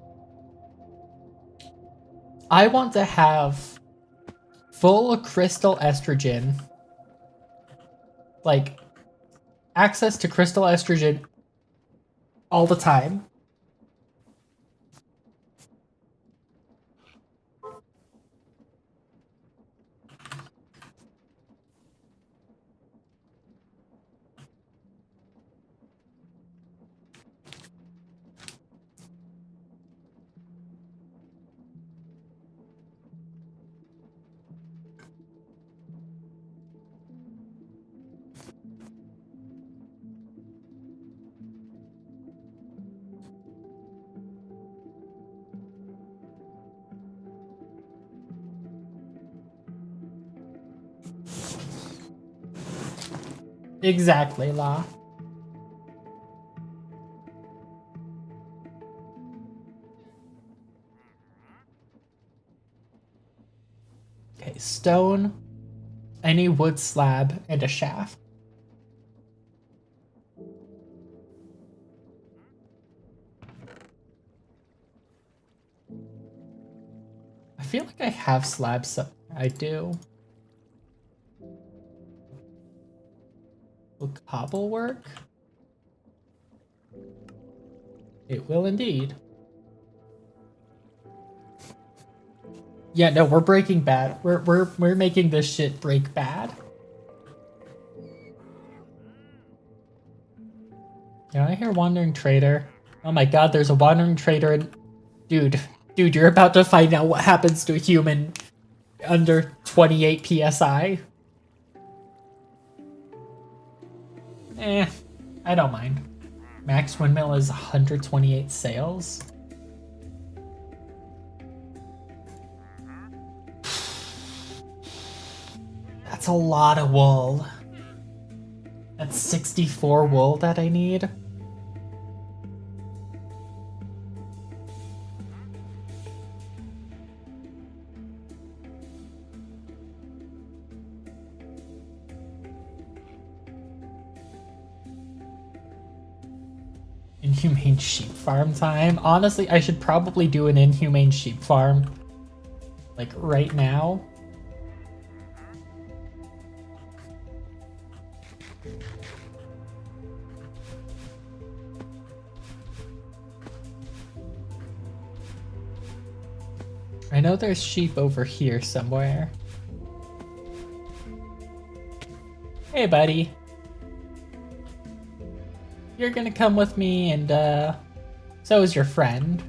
I want to have full crystal estrogen. Like, access to crystal estrogen all the time. Exactly, La. Okay, stone, any wood slab, and a shaft. I feel like I have slabs somewhere. I do. Will cobble work? It will indeed. Yeah, no, we're breaking bad. We're making this shit break bad. Yeah, I hear wandering trader. Oh my god, there's a wandering trader and dude, you're about to find out what happens to a human under 28 PSI. I don't mind. Max windmill is 128 sales. That's a lot of wool. That's 64 wool that I need. Inhumane sheep farm time. Honestly, I should probably do an inhumane sheep farm. Like right now. I know there's sheep over here somewhere. Hey, buddy. You're gonna come with me, and so is your friend.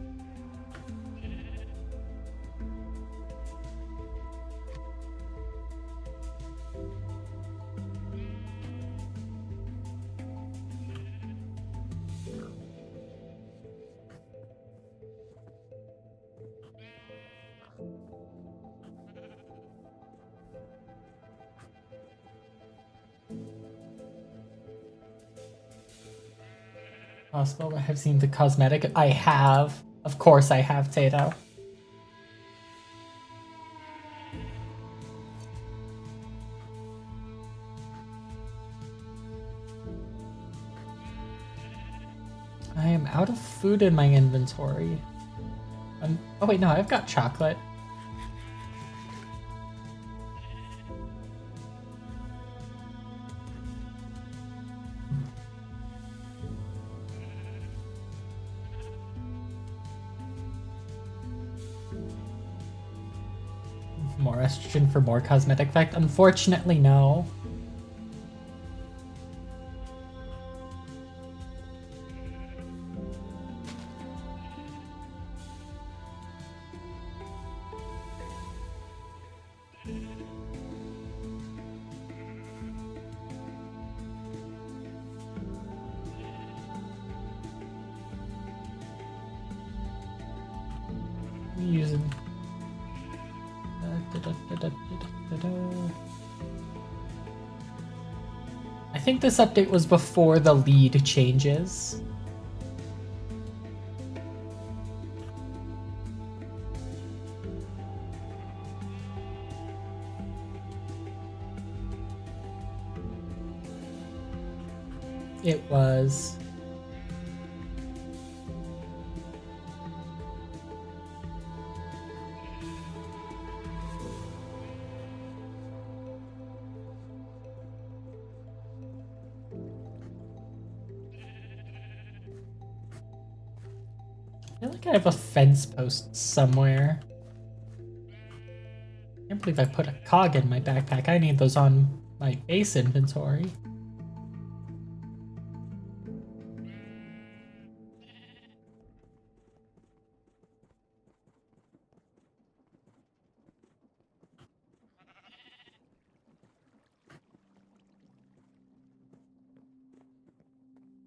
Possible I have seen the cosmetic. I have. Of course I have, Tato. I am out of food in my inventory. Oh wait, no, I've got chocolate. More estrogen for more cosmetic effect? Unfortunately, no. Using I think this update was before the lead changes. It was. I feel like I have a fence post somewhere. I can't believe I put a cog in my backpack. I need those on my base inventory.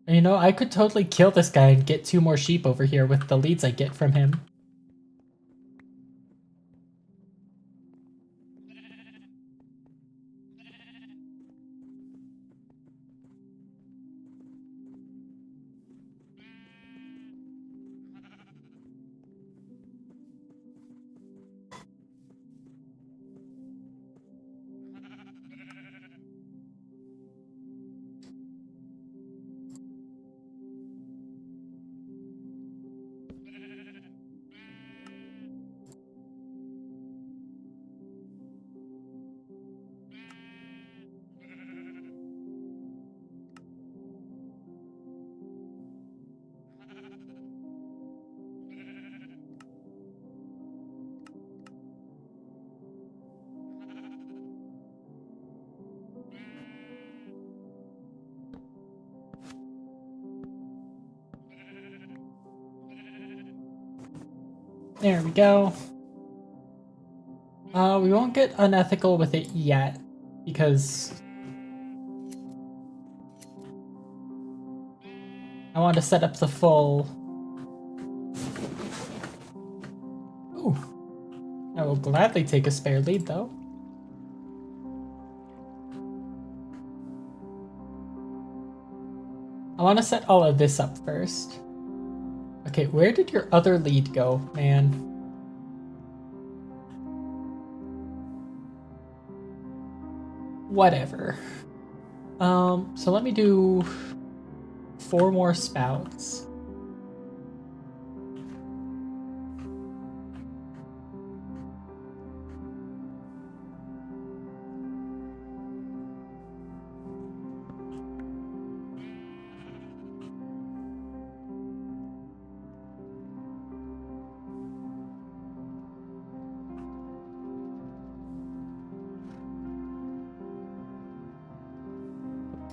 You know, I could totally kill this guy and get 2 more sheep over here with the leads I get from him. There we go. We won't get unethical with it yet, because I want to set up the full... Ooh. I will gladly take a spare lead, though. I want to set all of this up first. Okay, where did your other lead go, man? Whatever. So let me do 4 more spouts.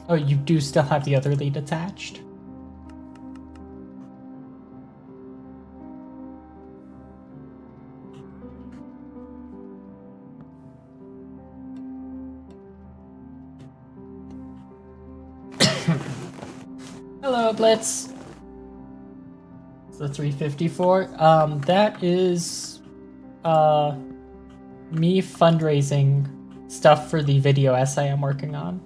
Oh, you do still have the other lead attached? Hello, Blitz. So 354. That is me fundraising stuff for the video essay I'm working on.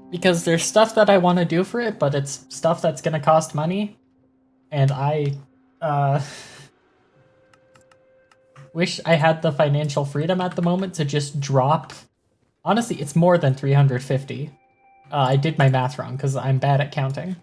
Because there's stuff that I want to do for it, but it's stuff that's gonna cost money. And I wish I had the financial freedom at the moment to just drop. Honestly, it's more than 350. I did my math wrong because I'm bad at counting.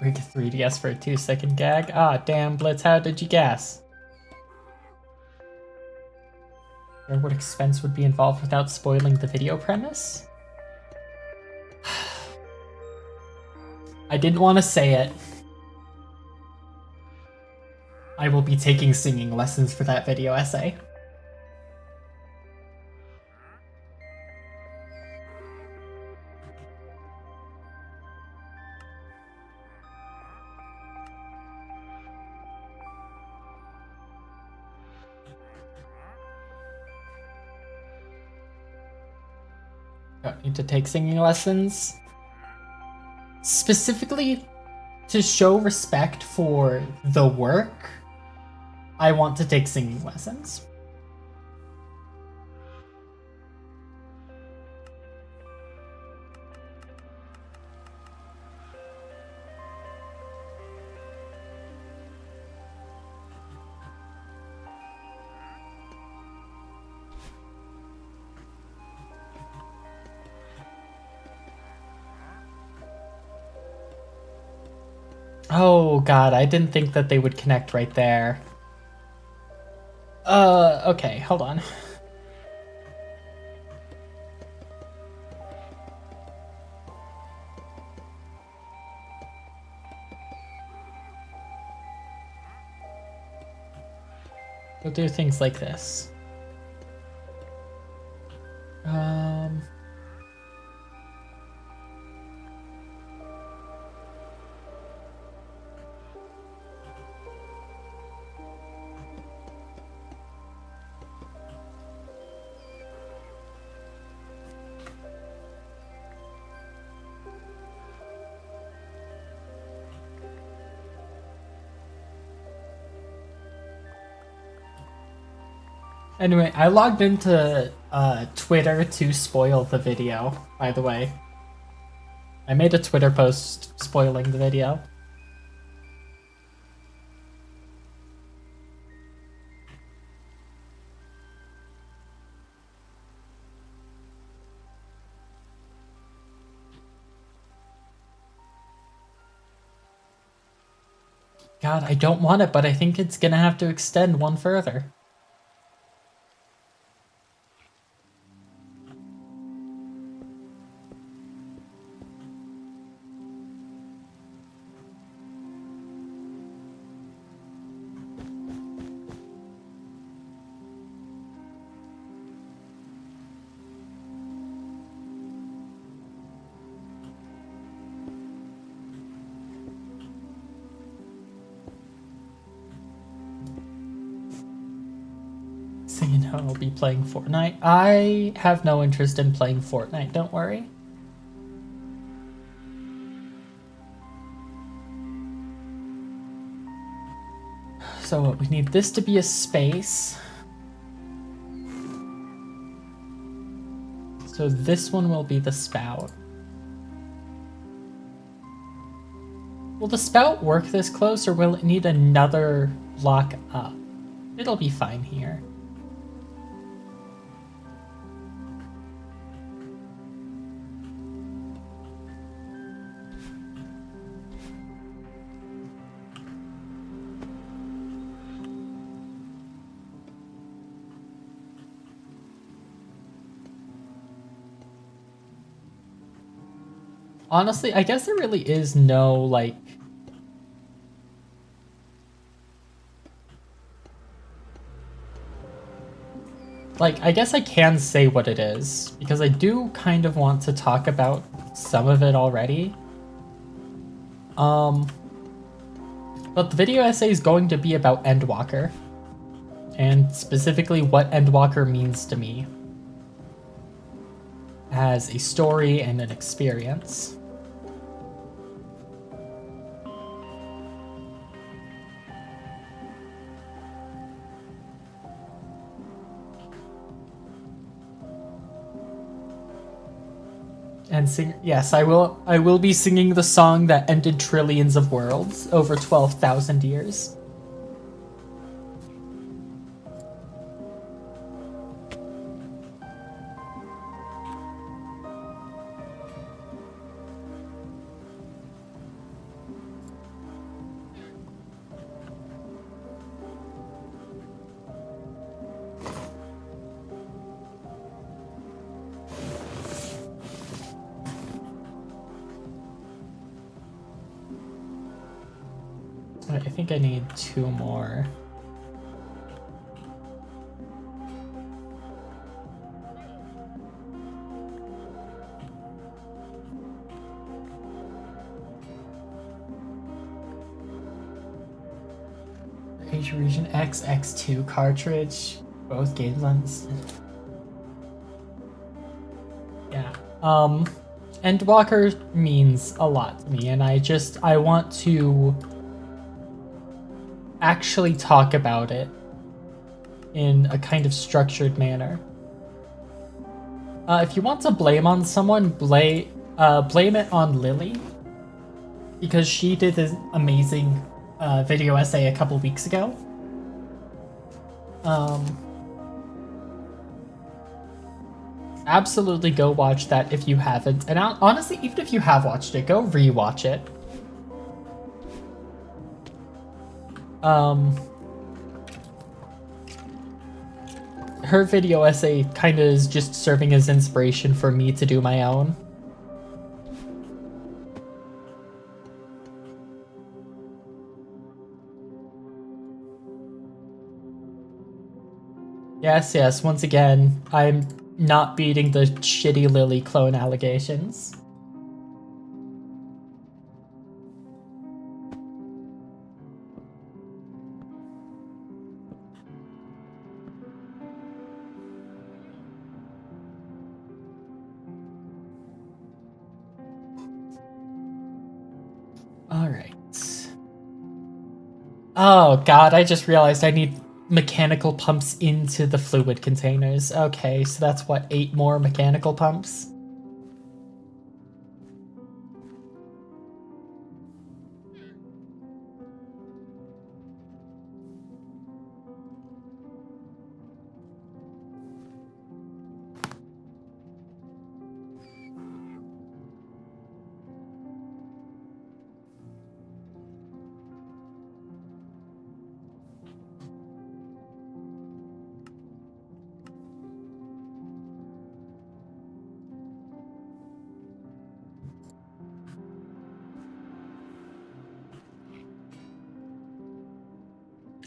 Break a 3DS for a 2-second gag. Ah, damn, Blitz, how did you guess? What expense would be involved without spoiling the video premise? I didn't want to say it. I will be taking singing lessons for that video essay. Don't need to take singing lessons. Specifically, to show respect for the work, I want to take singing lessons. Oh god, I didn't think that they would connect right there. Okay, hold on. We'll do things like this. Anyway, I logged into Twitter to spoil the video, by the way. I made a Twitter post spoiling the video. God, I don't want it, but I think it's gonna have to extend one further. I'll be playing Fortnite. I have no interest in playing Fortnite, don't worry. So we need this to be a space. So this one will be the spout. Will the spout work this close, or will it need another lock up? It'll be fine here. Honestly, I guess there really is no, like... I guess I can say what it is, because I do kind of want to talk about some of it already. But But the video essay is going to be about Endwalker, and specifically what Endwalker means to me as a story and an experience. And yes, I will be singing the song that ended trillions of worlds over 12,000 years. I think I need 2 more. Age Region X, X2 cartridge, both games on this. Yeah. Endwalker means a lot to me, and I want to actually talk about it in a kind of structured manner. If you want to blame on someone, blame it on Lily, because she did this amazing video essay a couple weeks ago. Absolutely go watch that if you haven't, and honestly, even if you have watched it, go rewatch it. Her video essay kind of is just serving as inspiration for me to do my own. Yes, once again, I'm not beating the shitty Lily clone allegations. Alright. Oh god, I just realized I need mechanical pumps into the fluid containers. Okay, so that's what, 8 more mechanical pumps?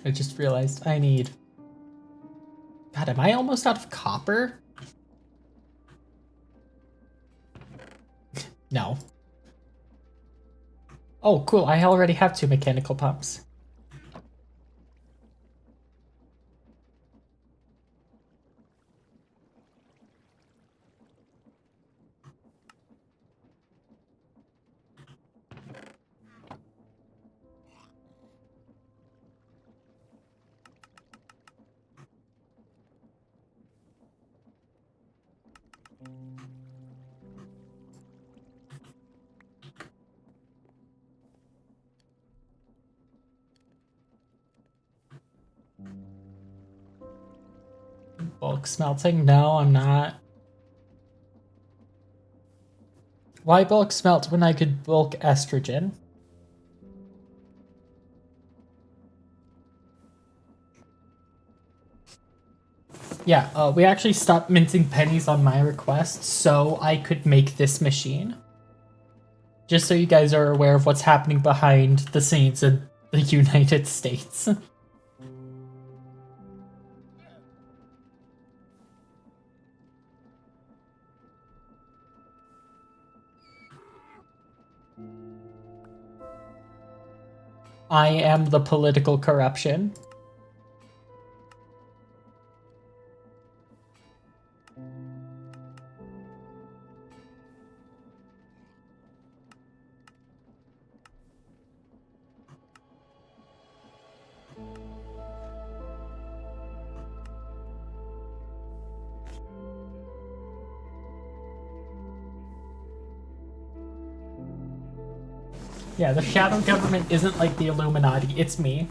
I just realized I need... God, am I almost out of copper? No. Oh, cool, I already have 2 mechanical pumps. Bulk smelting? No, I'm not. Why bulk smelt when I could bulk estrogen? Yeah, we actually stopped minting pennies on my request so I could make this machine. Just so you guys are aware of what's happening behind the scenes in the United States. I am the political corruption. Yeah, the shadow government isn't like the Illuminati, it's me.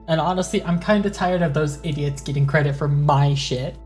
And honestly, I'm kind of tired of those idiots getting credit for my shit.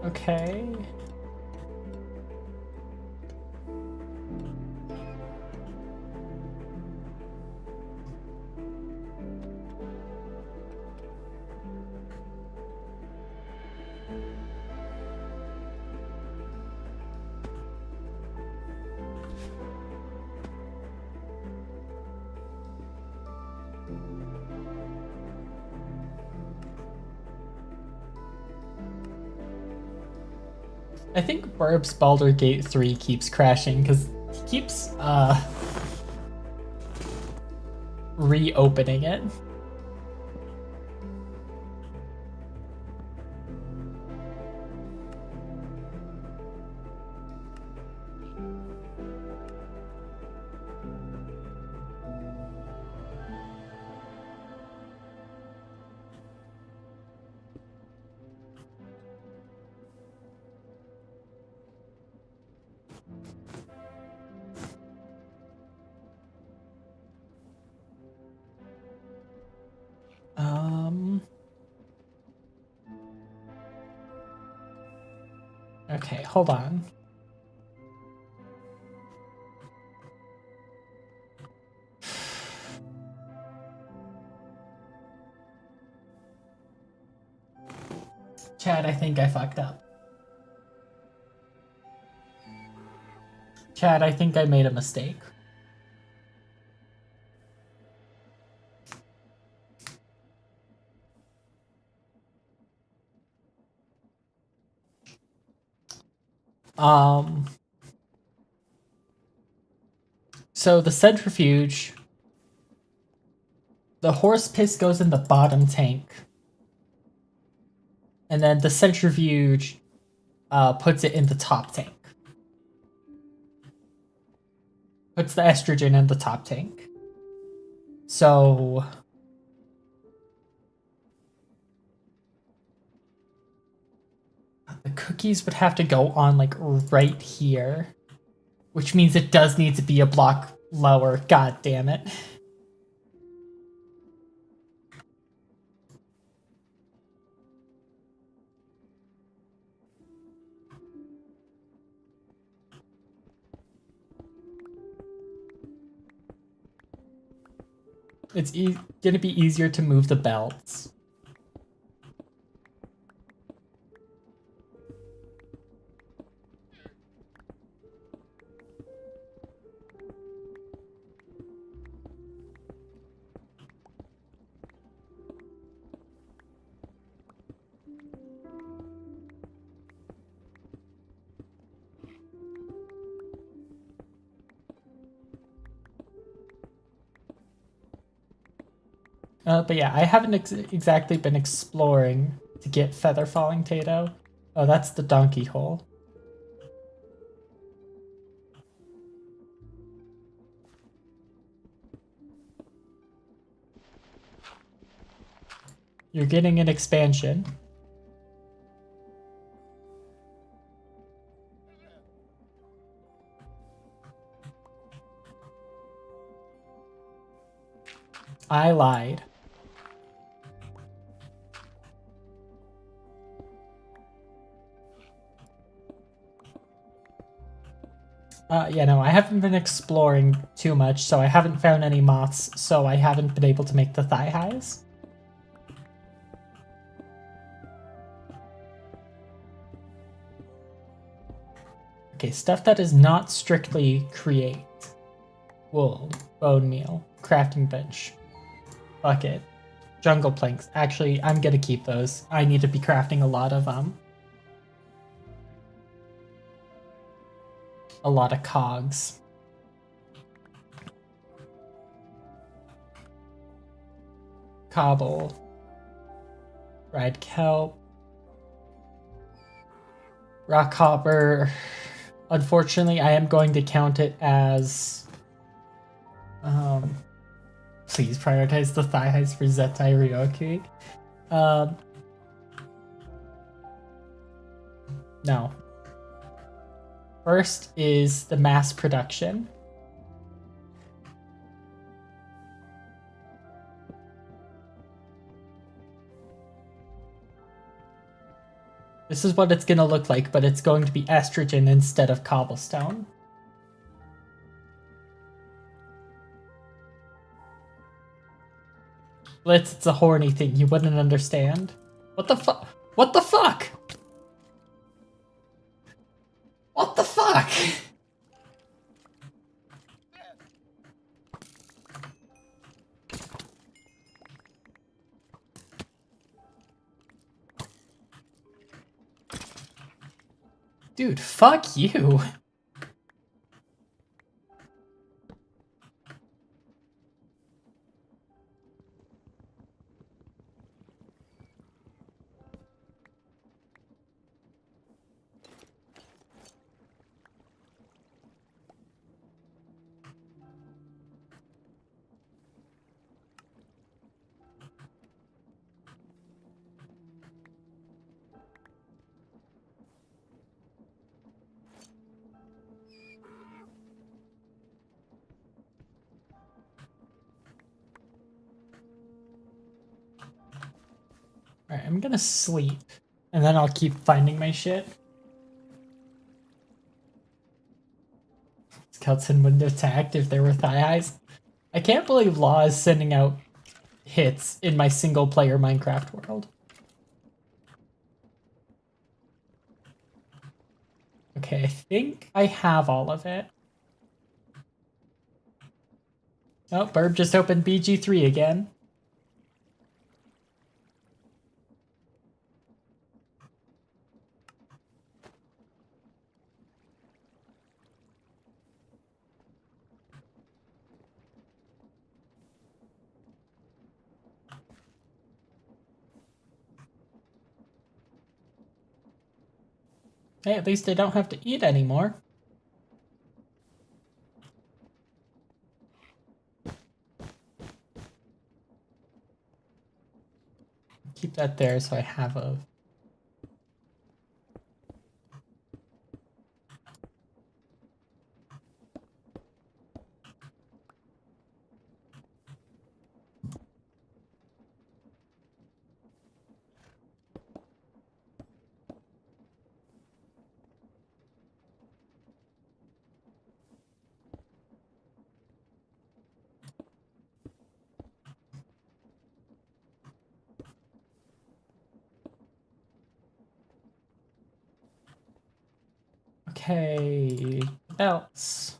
Okay. I think Burb's Baldur Gate 3 keeps crashing because he keeps reopening it. Okay, hold on. Chad, I think I fucked up. Chad, I think I made a mistake. So the centrifuge, the horse piss goes in the bottom tank. And then the centrifuge puts it in the top tank. Puts the estrogen in the top tank. So the cookies would have to go on like right here, which means it does need to be a block lower. God damn it. It's gonna be easier to move the belts. But yeah, I haven't exactly been exploring to get feather falling Tato. Oh, that's the donkey hole. You're getting an expansion. I lied. Yeah, no, I haven't been exploring too much, so I haven't found any moths, so I haven't been able to make the thigh highs. Okay, stuff that is not strictly create. Wool, bone meal, crafting bench, bucket, jungle planks. Actually, I'm gonna keep those. I need to be crafting a lot of cogs. Cobble, dried kelp, rock hopper. Unfortunately, I am going to count it as please prioritize the thigh highs for Zetai Ryoku. No. First is the mass production. This is what it's going to look like, but it's going to be estrogen instead of cobblestone. Blitz, it's a horny thing. You wouldn't understand. What the fuck? What the fuck? What the fuck? Dude, fuck you. Alright, I'm gonna sleep. And then I'll keep finding my shit. Scouts wouldn't have attacked if there were thigh highs. I can't believe Law is sending out hits in my single player Minecraft world. Okay, I think I have all of it. Oh, Burb just opened BG3 again. Hey, at least I don't have to eat anymore. Keep that there so I have a... Okay, belts.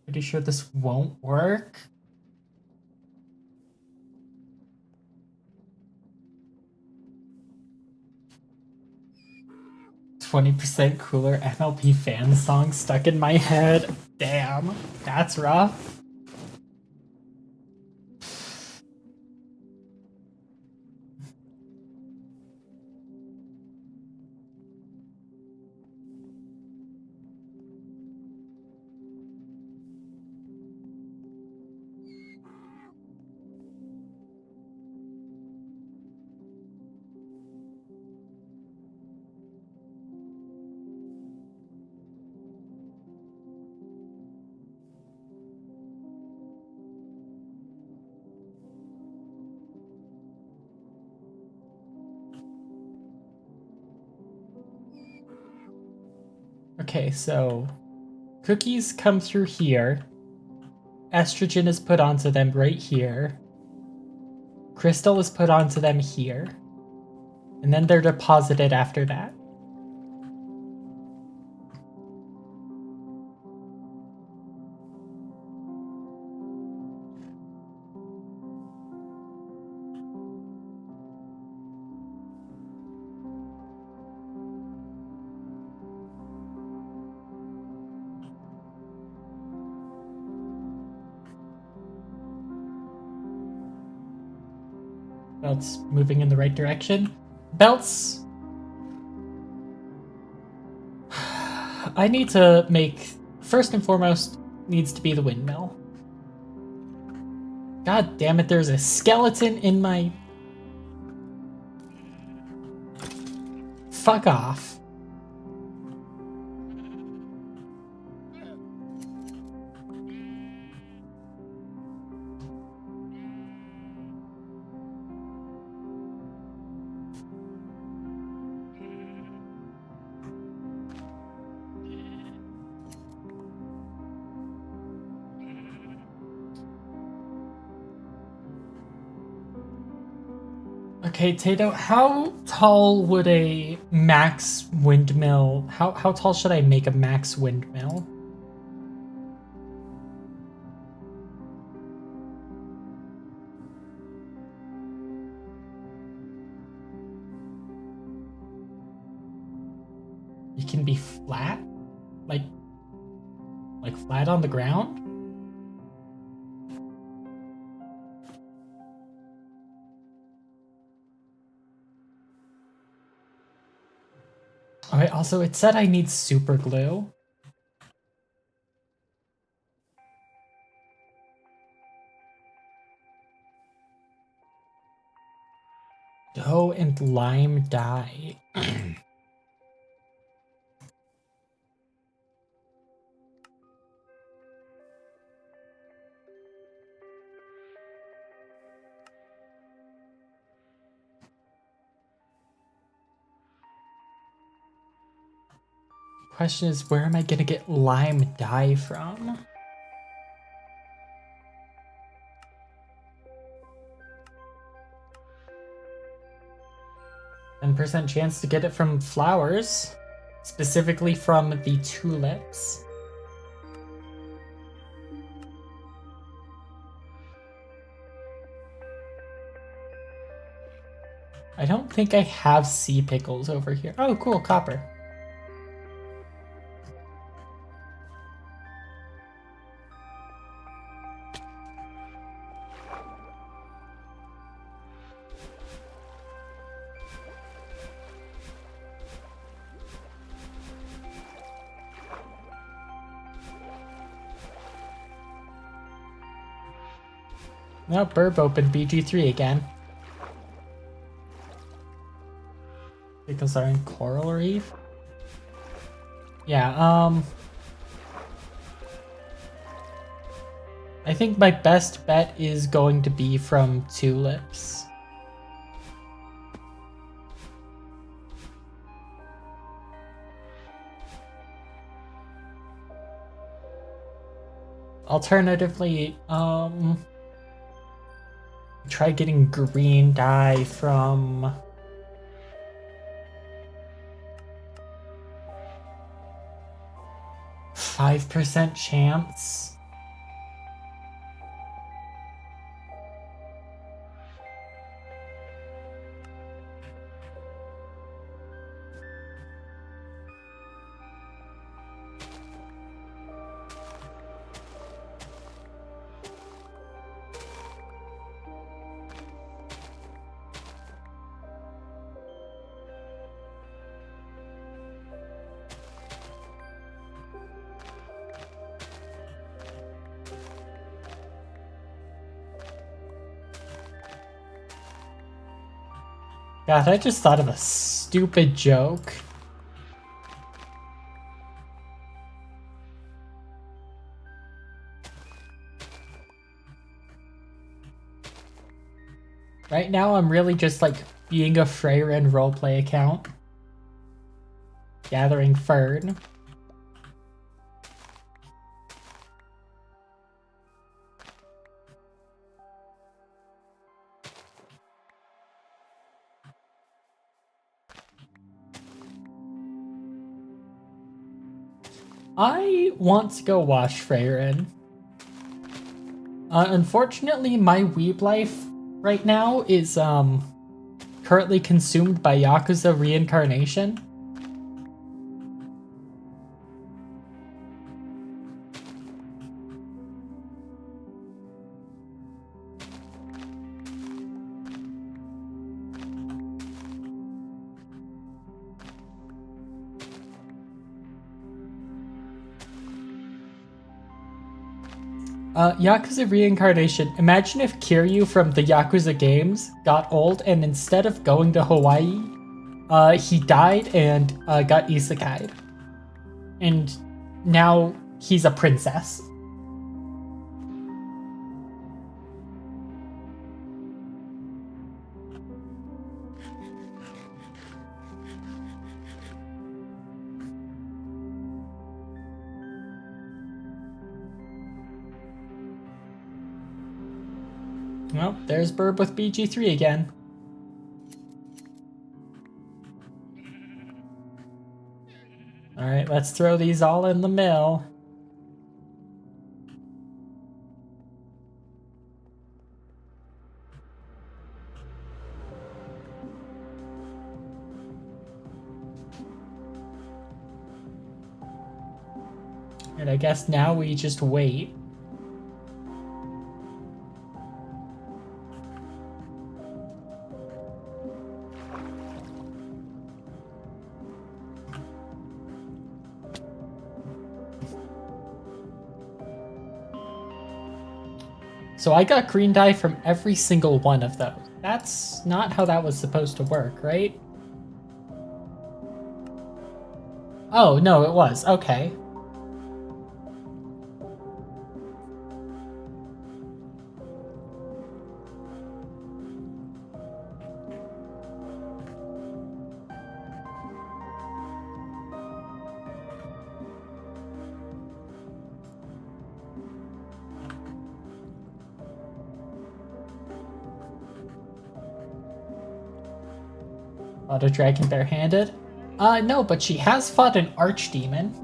Pretty sure this won't work. "20% cooler MLP fan song stuck in my head." Damn, that's rough. Okay, so cookies come through here. Estrogen is put onto them right here. Crystal is put onto them here. And then they're deposited after that. Belt's moving in the right direction. Belt's... I need to make... First and foremost, needs to be the windmill. God damn it, there's a skeleton in my... Fuck off. Okay, Tato, how tall would a max windmill... How tall should I make a max windmill? It can be flat? Like flat on the ground? Alright, also it said I need super glue. Dough and lime dye. Question is, where am I gonna get lime dye from? %10 chance to get it from flowers, specifically from the tulips. I don't think I have sea pickles over here. Oh, cool, copper. No, Burb opened BG3 again. Pickles are in Coral Reef? Yeah, I think my best bet is going to be from tulips. Alternatively, try getting green dye from... %5 chance. God, I just thought of a stupid joke. Right now, I'm really just like being a Freyren roleplay account. Gathering fern. I want to go watch Freyrin. Unfortunately, my weeb life right now is currently consumed by Yakuza Reincarnation. Yakuza Reincarnation. Imagine if Kiryu from the Yakuza games got old and instead of going to Hawaii, he died and got isekai'd. And now he's a princess. Well, there's Burb with BG3 again. Alright, let's throw these all in the mill. And I guess now we just wait. So I got green dye from every single one of those. That's not how that was supposed to work, right? Oh, no, it was. Okay. Fought a dragon barehanded? No, but she has fought an archdemon.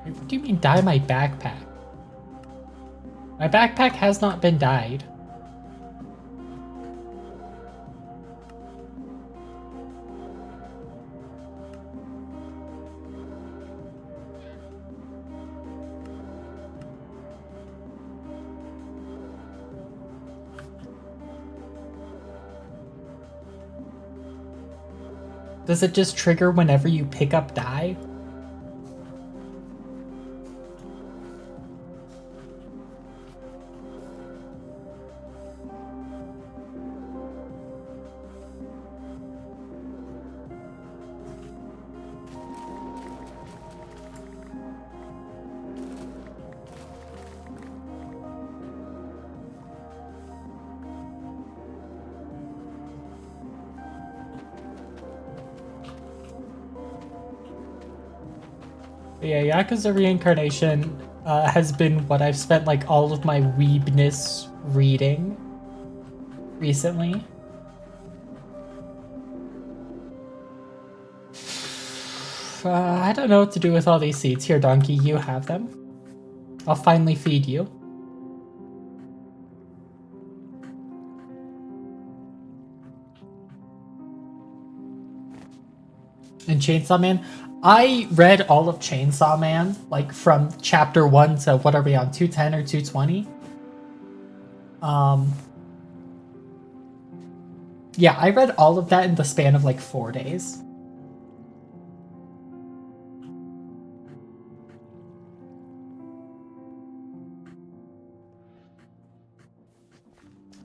What do you mean dye my backpack? My backpack has not been dyed. Does it just trigger whenever you pick up dye? But yeah, Yakuza Reincarnation has been what I've spent like all of my weebness reading recently. I don't know what to do with all these seeds. Here, donkey, you have them. I'll finally feed you. And Chainsaw Man? I read all of Chainsaw Man, like from chapter 1 to what are we on, 210 or 220? Yeah, I read all of that in the span of like 4 days.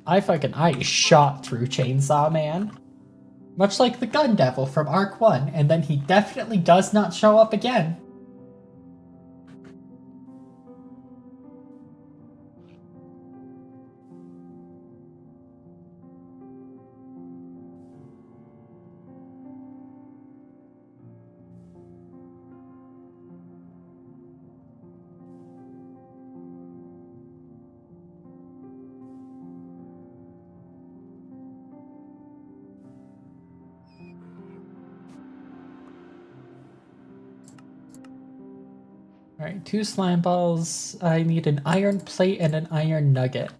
I shot through Chainsaw Man. Much like the Gun Devil from Arc 1, and then he definitely does not show up again. Alright, 2 slime balls. I need an iron plate and an iron nugget.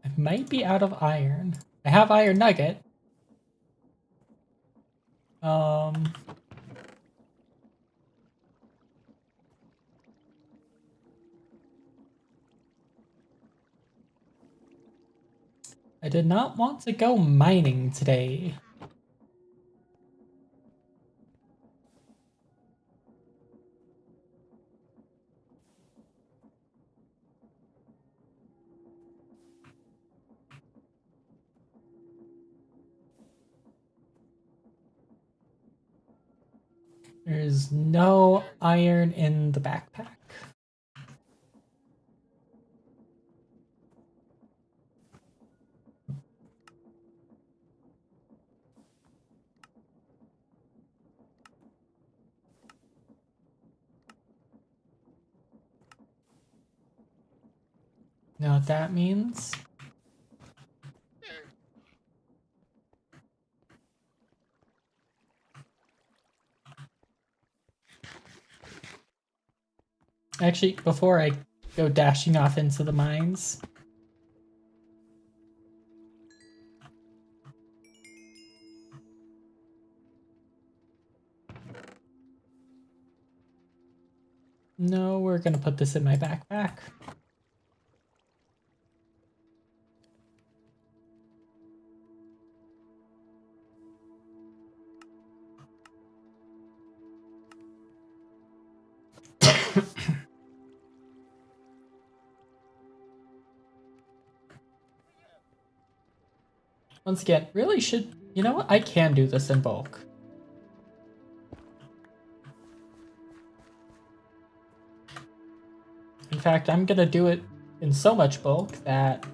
I might be out of iron. I have iron nugget. I did not want to go mining today. There's no iron in the backpack. You know what that means? Actually, before I go dashing off into the mines, no, we're gonna put this in my backpack. Once again, really should, you know what? I can do this in bulk. In fact, I'm gonna do it in so much bulk that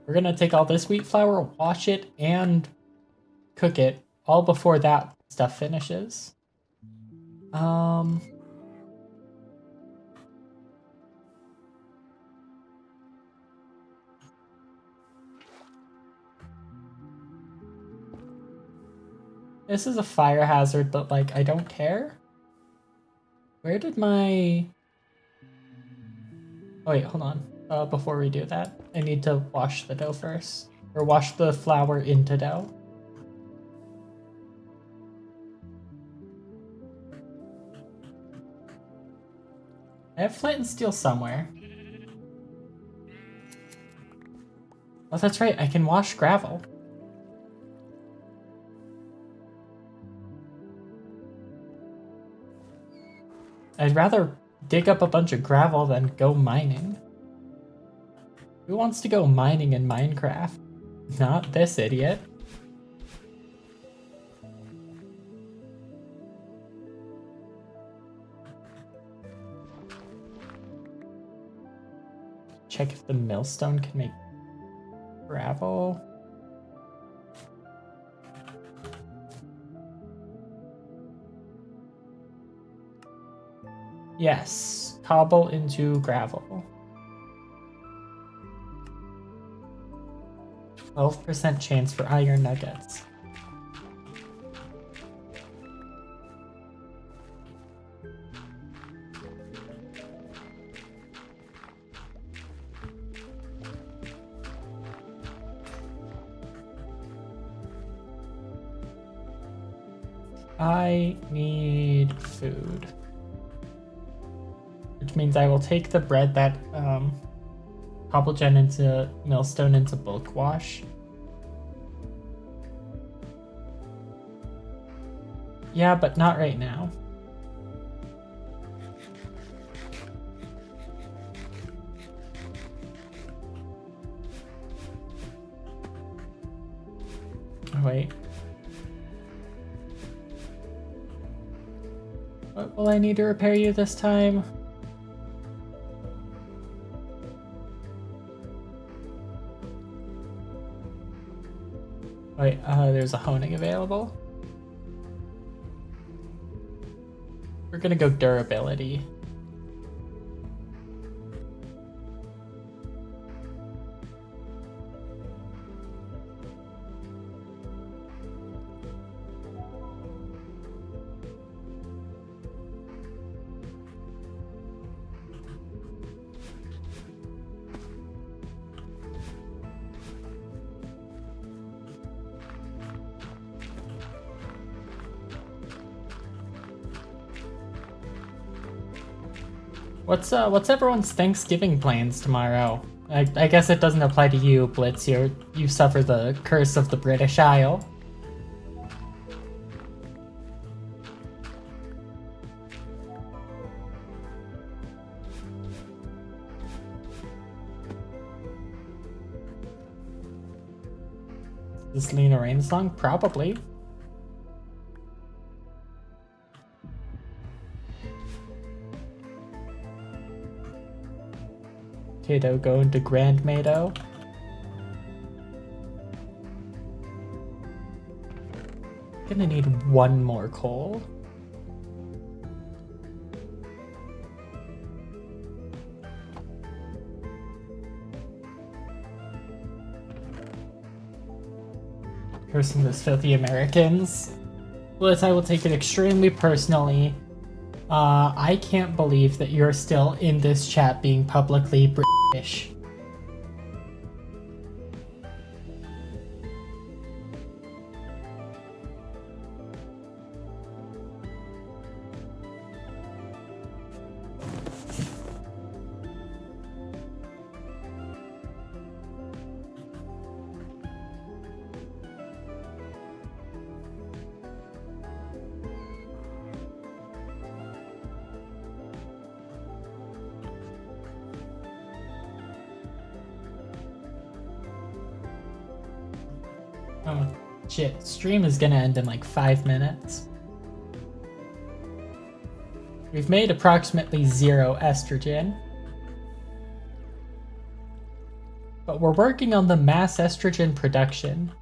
we're gonna take all this wheat flour, wash it, and cook it all before that stuff finishes. This is a fire hazard, but like, I don't care. Where did my... Oh wait, hold on. Before we do that, I need to wash the dough first. Or wash the flour into dough. I have flint and steel somewhere. Oh, that's right, I can wash gravel. I'd rather dig up a bunch of gravel than go mining. Who wants to go mining in Minecraft? Not this idiot. Check if the millstone can make gravel. Yes, cobble into gravel. 12% chance for iron nuggets. I need food. Which means I will take the bread that Cobblegen into millstone into bulk wash. Yeah, but not right now. Oh, wait. What will I need to repair you this time? Wait, there's a honing available. We're gonna go durability. What's everyone's Thanksgiving plans tomorrow? I guess it doesn't apply to you, Blitz. You suffer the curse of the British Isle. This Lena Rain song? Probably. Tato going to Grand Mado. Gonna need one more coal. Cursing those filthy Americans. Liz, I will take it extremely personally. I can't believe that you're still in this chat being publicly British. Oh, shit. Stream is gonna end in like 5 minutes. We've made approximately 0 estrogen. But we're working on the mass estrogen production.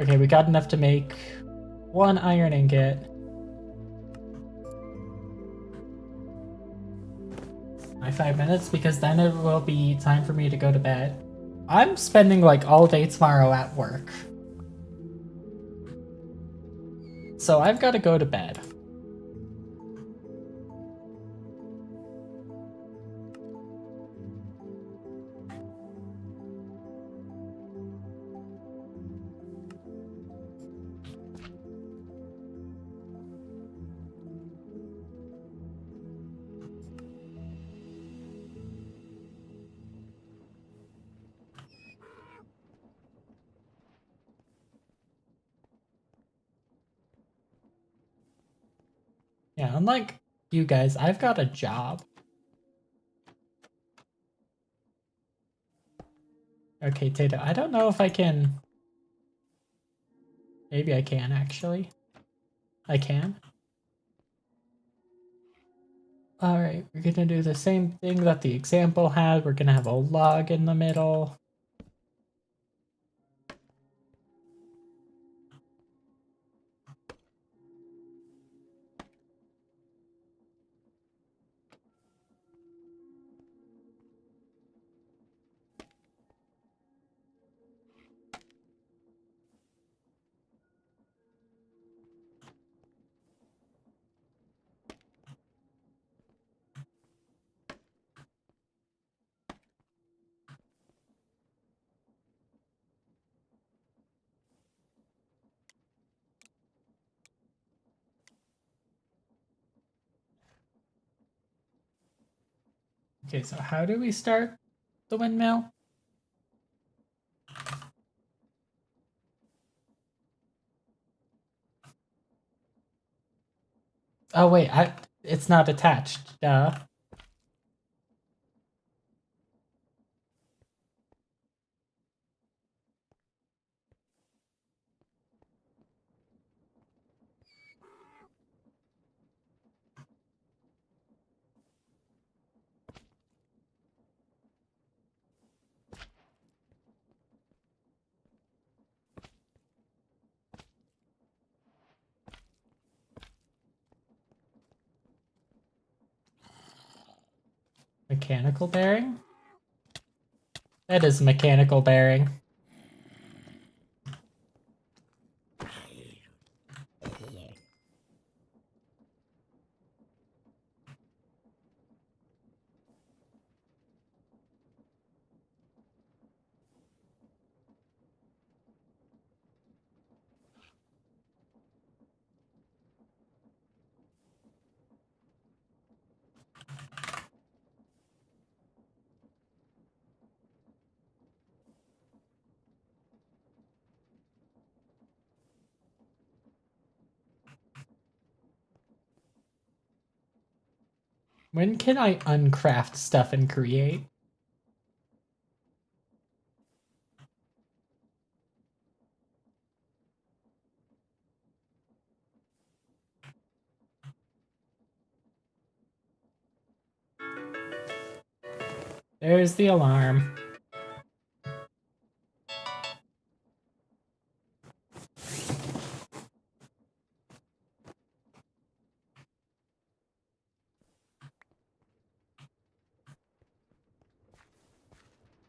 Okay, we got enough to make 1 iron ingot. My 5 minutes, because then it will be time for me to go to bed. I'm spending like all day tomorrow at work. So I've got to go to bed. Yeah, unlike you guys, I've got a job. Okay, Tato, I don't know if I can... Maybe I can, actually. I can. Alright, we're gonna do the same thing that the example had. We're gonna have a log in the middle. Okay, so how do we start the windmill? Oh wait, it's not attached, duh. Mechanical bearing? That is a mechanical bearing. When can I uncraft stuff and create? There's the alarm.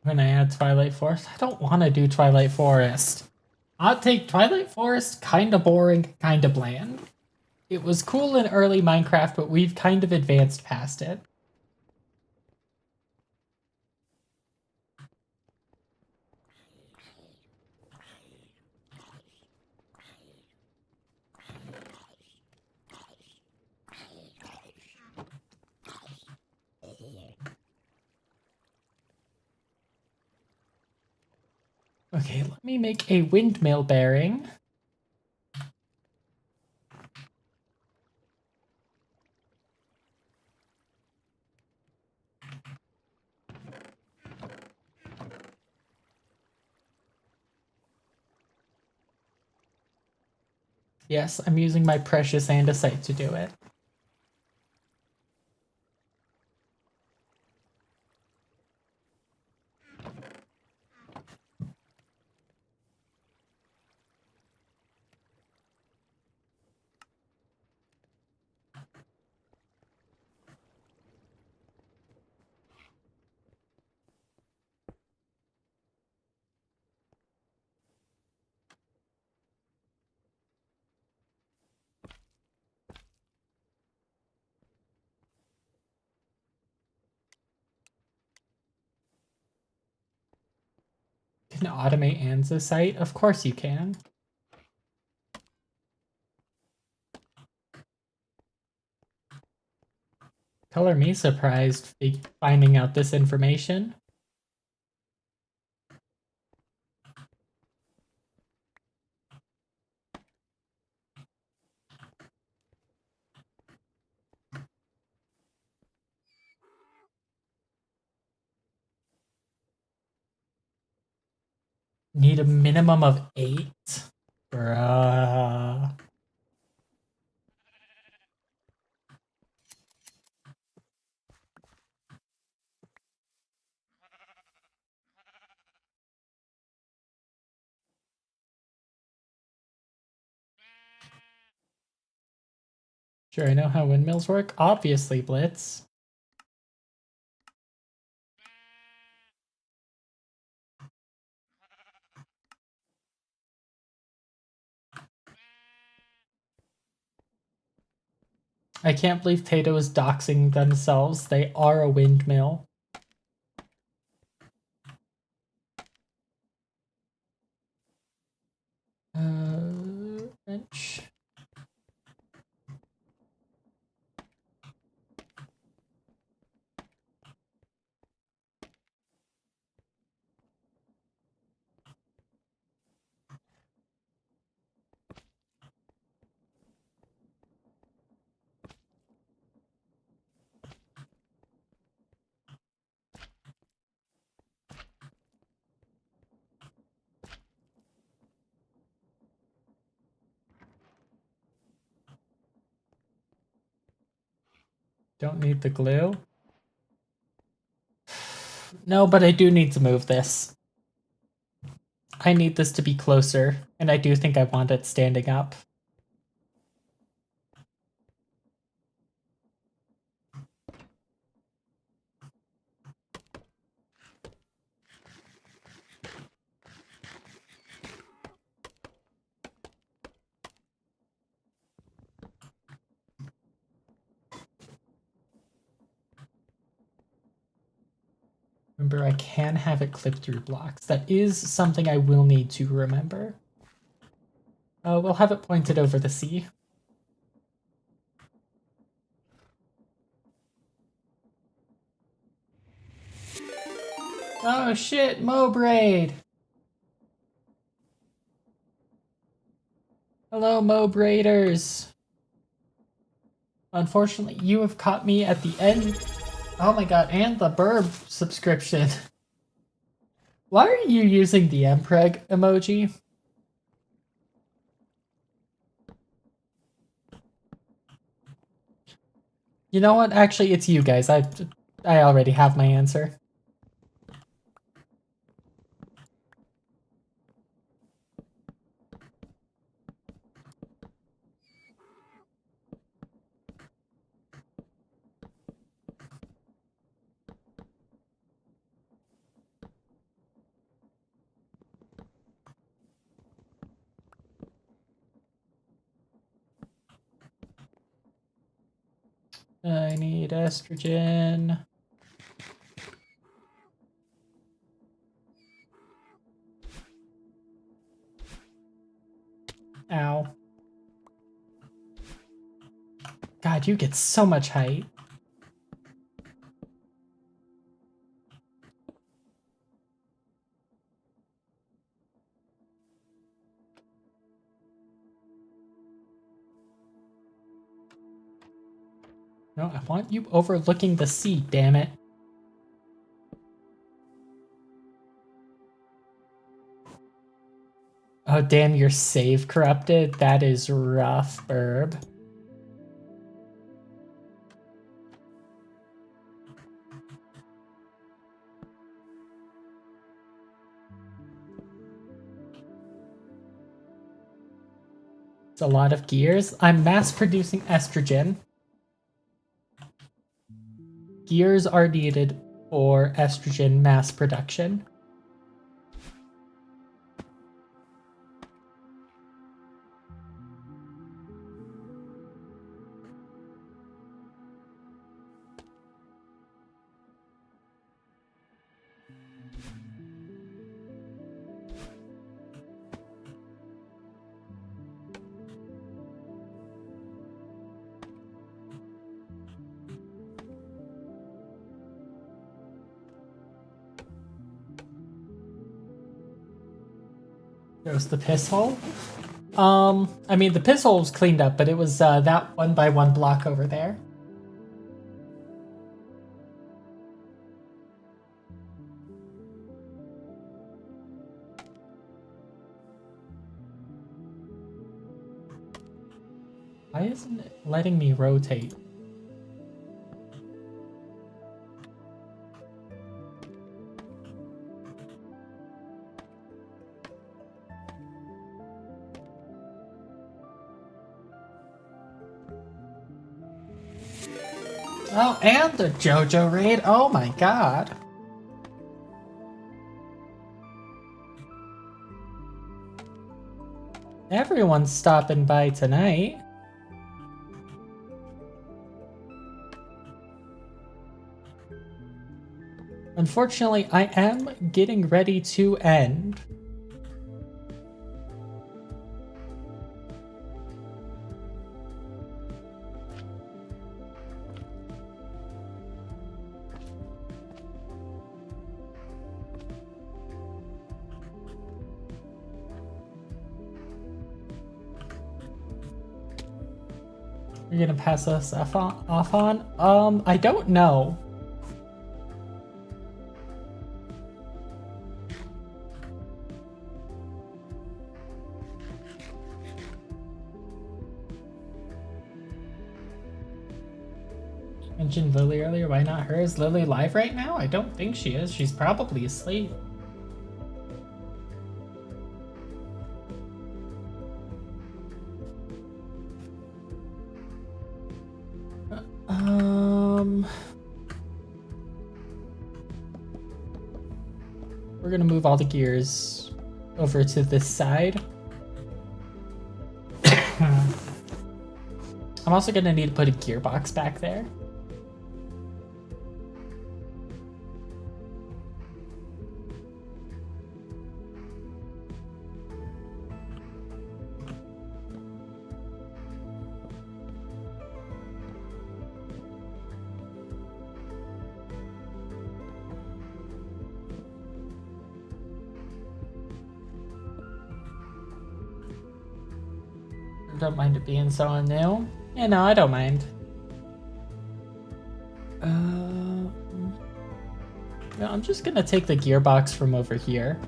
When I add Twilight Forest, I don't want to do Twilight Forest. I'll take Twilight Forest, kinda boring, kinda bland. It was cool in early Minecraft, but we've kind of advanced past it. Okay, let me make a windmill bearing. Yes, I'm using my precious andesite to do it. Can automate andesite? Of course you can. Color me surprised finding out this information. Need a minimum of 8? Bruh. Sure, I know how windmills work. Obviously, Blitz. I can't believe Tato is doxing themselves. They are a windmill. Bench. Don't need the glue. No, but I do need to move this. I need this to be closer, and I do think I want it standing up. Remember, I can have it clip through blocks. That is something I will need to remember. We'll have it pointed over the sea. Oh shit, Mobraid! Hello, Mobraiders! Unfortunately, you have caught me at the end. Oh my god, and the burb subscription. Why are you using the mpreg emoji? You know what? Actually, it's you guys. I already have my answer. I need estrogen. Ow. God, you get so much height. No, I want you overlooking the sea, damn it. Oh, damn, your save corrupted? That is rough, burb. It's a lot of gears. I'm mass producing estrogen. Gears are needed for estrogen mass production. There's the piss hole. I mean, the piss hole was cleaned up, but it was that 1x1 block over there. Why isn't it letting me rotate? Oh, and the JoJo raid. Oh my god. Everyone's stopping by tonight. Unfortunately, I am getting ready to end. You're gonna pass us off on? I don't know. Mentioned Lily earlier, why not her? Is Lily live right now? I don't think she is. She's probably asleep. We're gonna move all the gears over to this side. I'm also gonna need to put a gearbox back there. Don't mind it being so new. Yeah, no, I don't mind. Yeah, I'm just gonna take the gearbox from over here.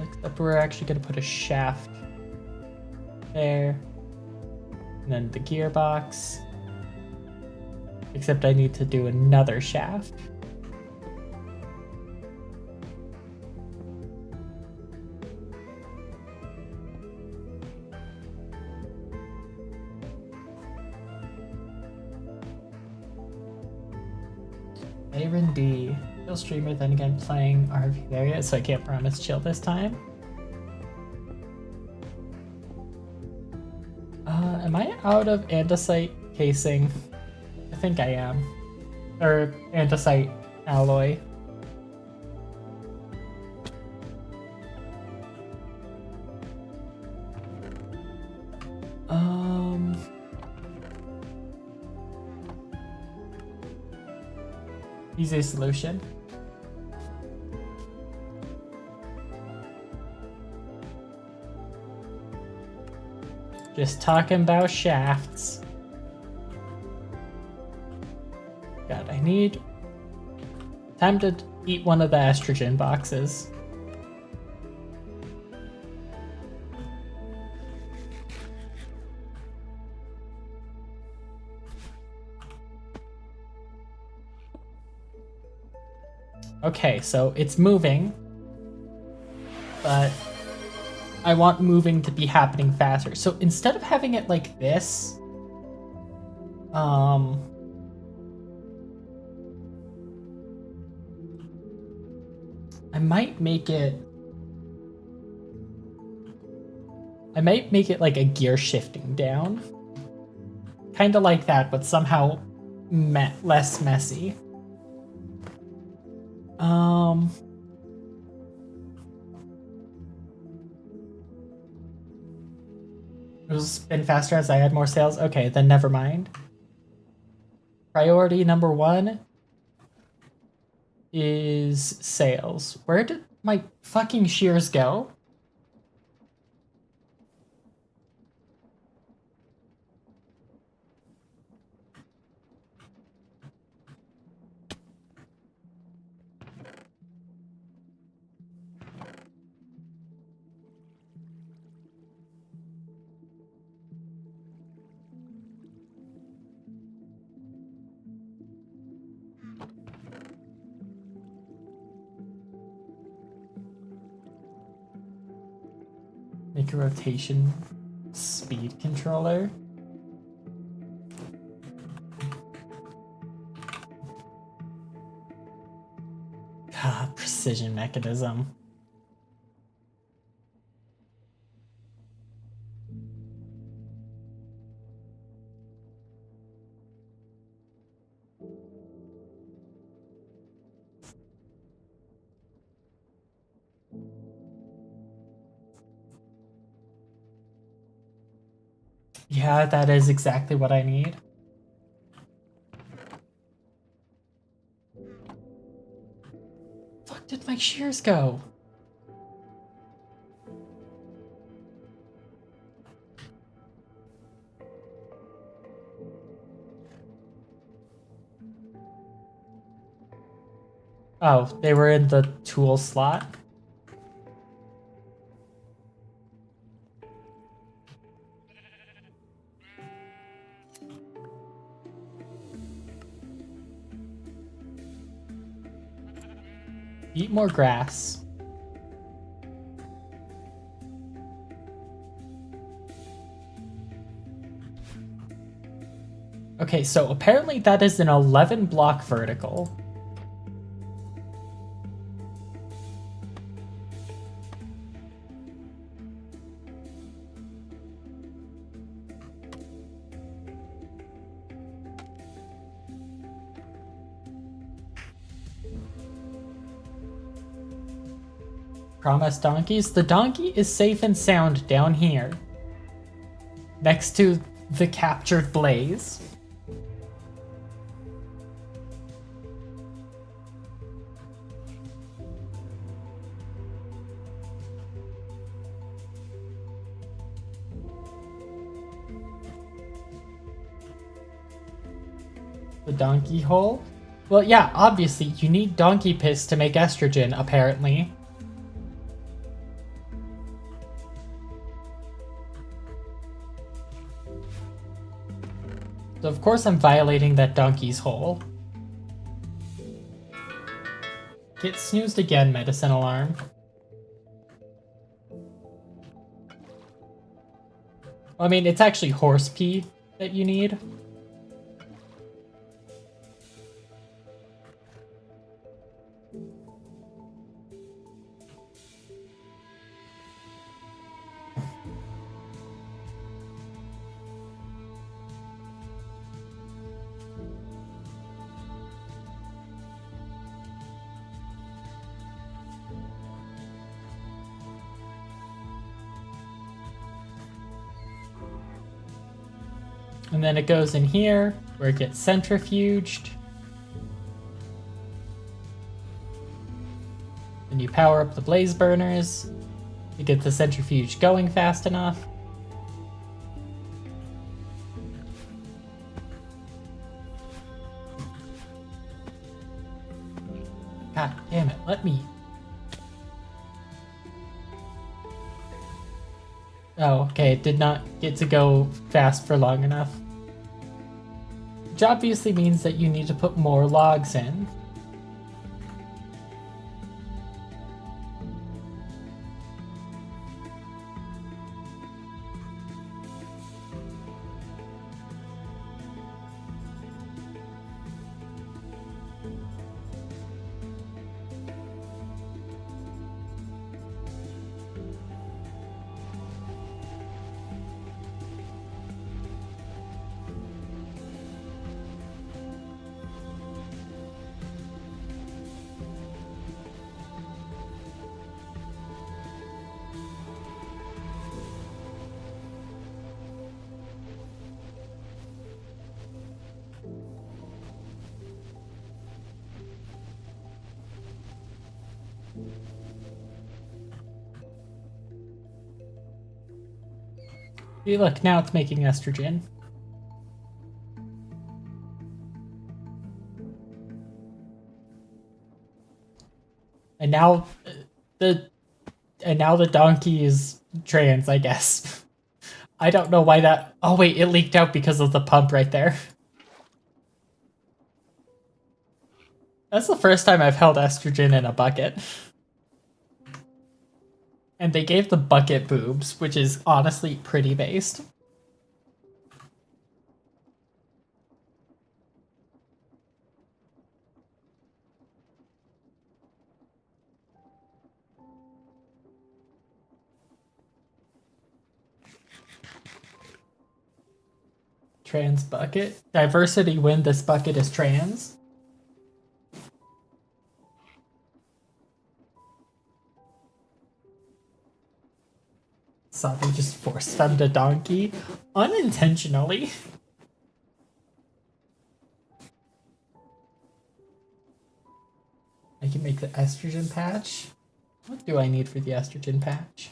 Except we're actually gonna put a shaft there. And then the gearbox. Except I need to do another shaft. Aaron D. Chill streamer, then again playing RV area, so I can't promise chill this time. Am I out of andesite casing? I think I am. Or andesite alloy. Easy solution. Just talking about shafts. God, I need time to eat one of the estrogen boxes. Okay, so it's moving, but I want moving to be happening faster. So instead of having it like this, I might make it like a gear shifting down. Kind of like that, but somehow less messy. It'll spin faster as I add more sales. Okay, then never mind. Priority number 1 is sales. Where did my fucking shears go? Make a rotation speed controller. God, precision mechanism. Yeah, that is exactly what I need. Fuck did my shears go? Oh, they were in the tool slot. Eat more grass. Okay, so apparently that is an 11 block vertical. Promise donkeys? The donkey is safe and sound down here. Next to the captured blaze. The donkey hole? Well, yeah, obviously, you need donkey piss to make estrogen, apparently. So of course I'm violating that donkey's hole. Get snoozed again, medicine alarm. Well, I mean, it's actually horse pee that you need. And then it goes in here, where it gets centrifuged. Then you power up the blaze burners to get the centrifuge going fast enough. God damn it, let me... Oh, okay, it did not get to go fast for long enough. Which obviously means that you need to put more logs in. See, look, now it's making estrogen. And now the donkey is trans, I guess. I don't know why that... Oh wait, it leaked out because of the pump right there. That's the first time I've held estrogen in a bucket. And they gave the bucket boobs, which is honestly pretty based. Trans bucket. Diversity win, this bucket is trans. Usabi just forced them to donkey unintentionally. I can make the estrogen patch. What do I need for the estrogen patch?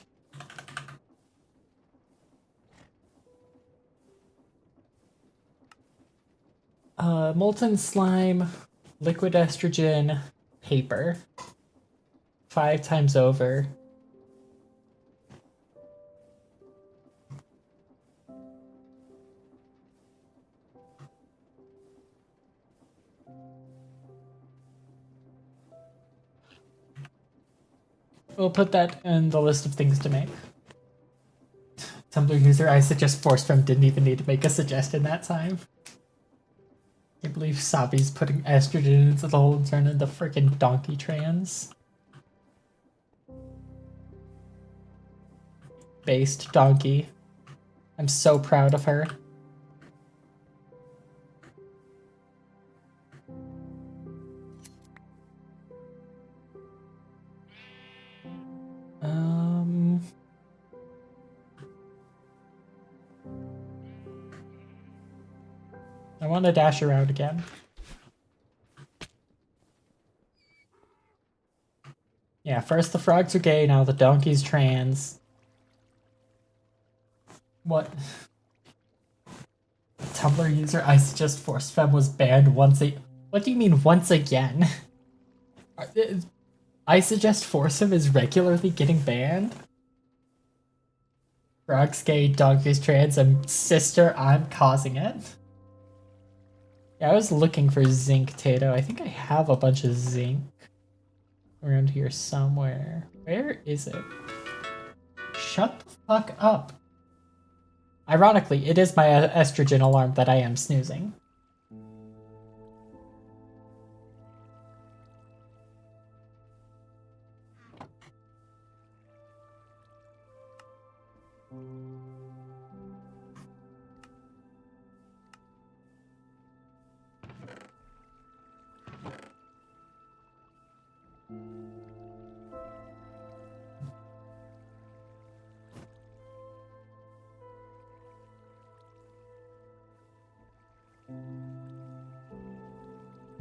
Molten slime, liquid estrogen, paper. 5 times over. We'll put that in the list of things to make. Tumblr user, I suggest force from didn't even need to make a suggestion that time. I can't believe Sabi's putting estrogen into the hole and turning into freaking donkey trans. Based donkey. I'm so proud of her. I want to dash around again. Yeah, first the frogs are gay, now the donkey's trans. What? Tumblr user I suggest force fem was banned once a. What do you mean once again? I suggest force fem is regularly getting banned. Frog's gay, donkey's trans, and sister, I'm causing it. Yeah, I was looking for zinc, Tato. I think I have a bunch of zinc around here somewhere. Where is it? Shut the fuck up. Ironically, it is my estrogen alarm that I am snoozing.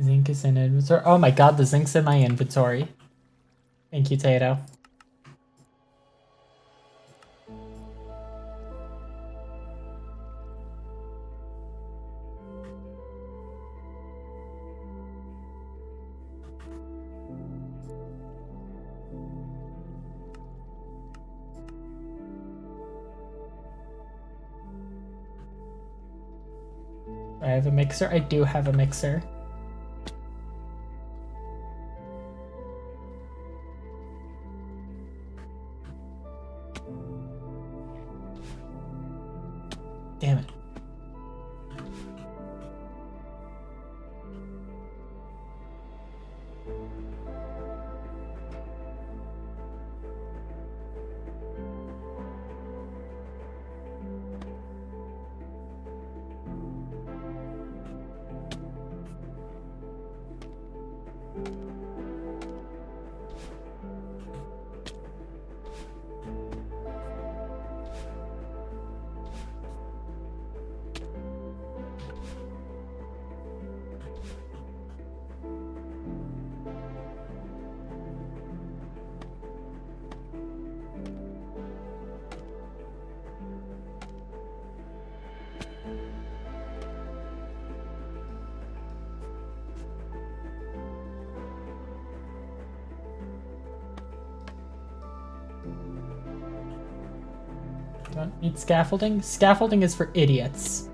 Zinc is in inventory. Oh my god, the zinc's in my inventory. Thank you, Tato. I have a mixer. I do have a mixer. Damn it. Don't need scaffolding? Scaffolding is for idiots.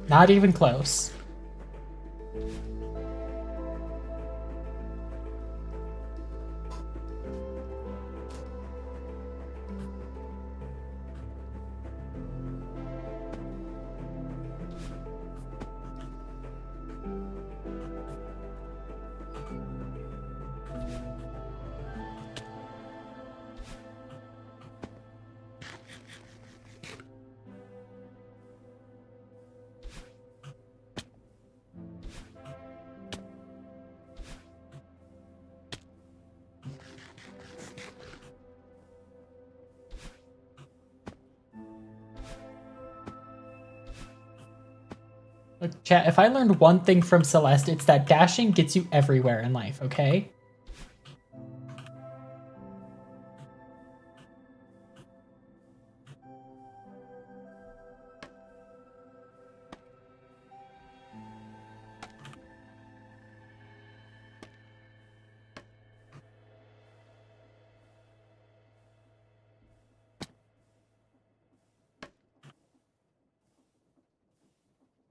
Not even close. Look, chat, if I learned one thing from Celeste, it's that dashing gets you everywhere in life, okay?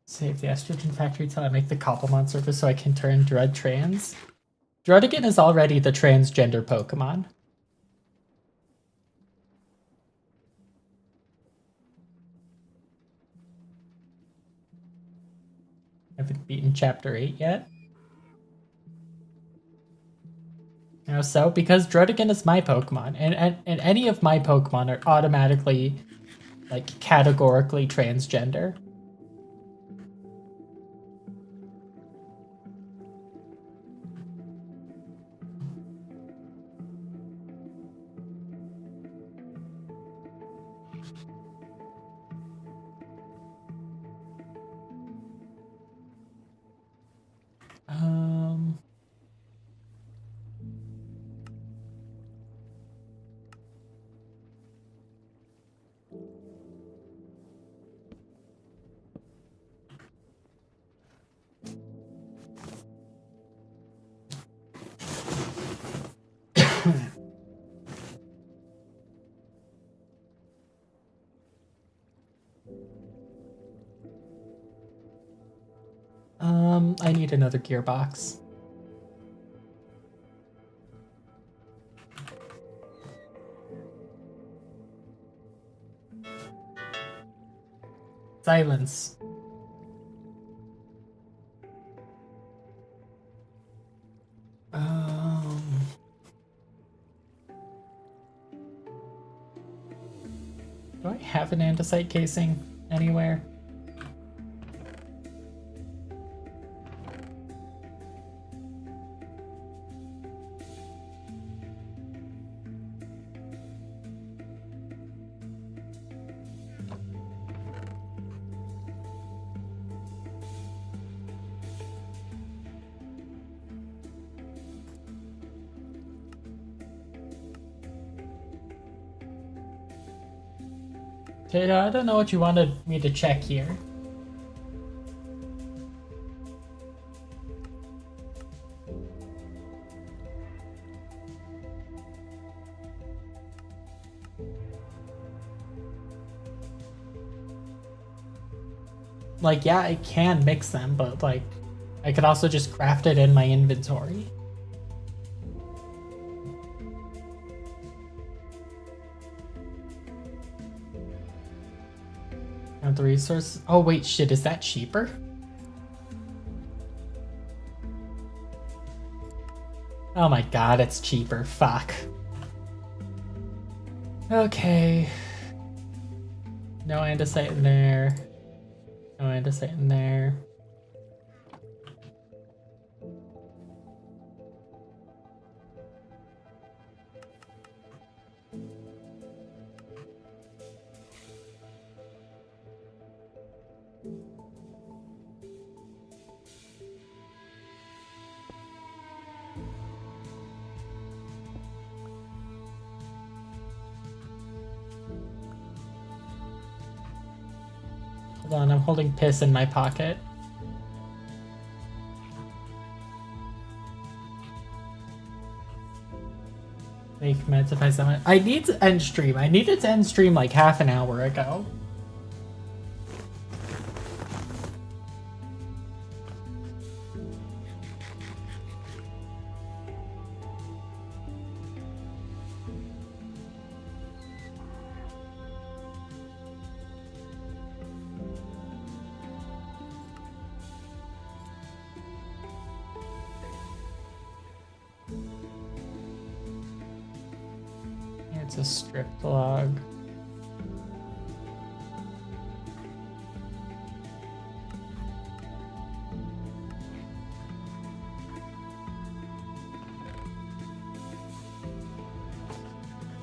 Save the estrogen factory till I make the Cobblemon surface so I can turn Drud trans. Drudigan is already the transgender Pokemon. Haven't beaten chapter 8 yet. You know, so because Drudigan is my Pokemon, and any of my Pokemon are automatically, like, categorically transgender. I need another gearbox. Silence. Do I have an andesite casing anywhere? Tata, I don't know what you wanted me to check here. Like, yeah, I can mix them, but like, I could also just craft it in my inventory. Have the resources. Oh wait, shit, is that cheaper? Oh my god, it's cheaper. Fuck. Okay. No andesite in there. No andesite in there. Hold on, I'm holding piss in my pocket. Make meds if I summon. I need to end stream. I needed to end stream like half an hour ago. It's a stripped log.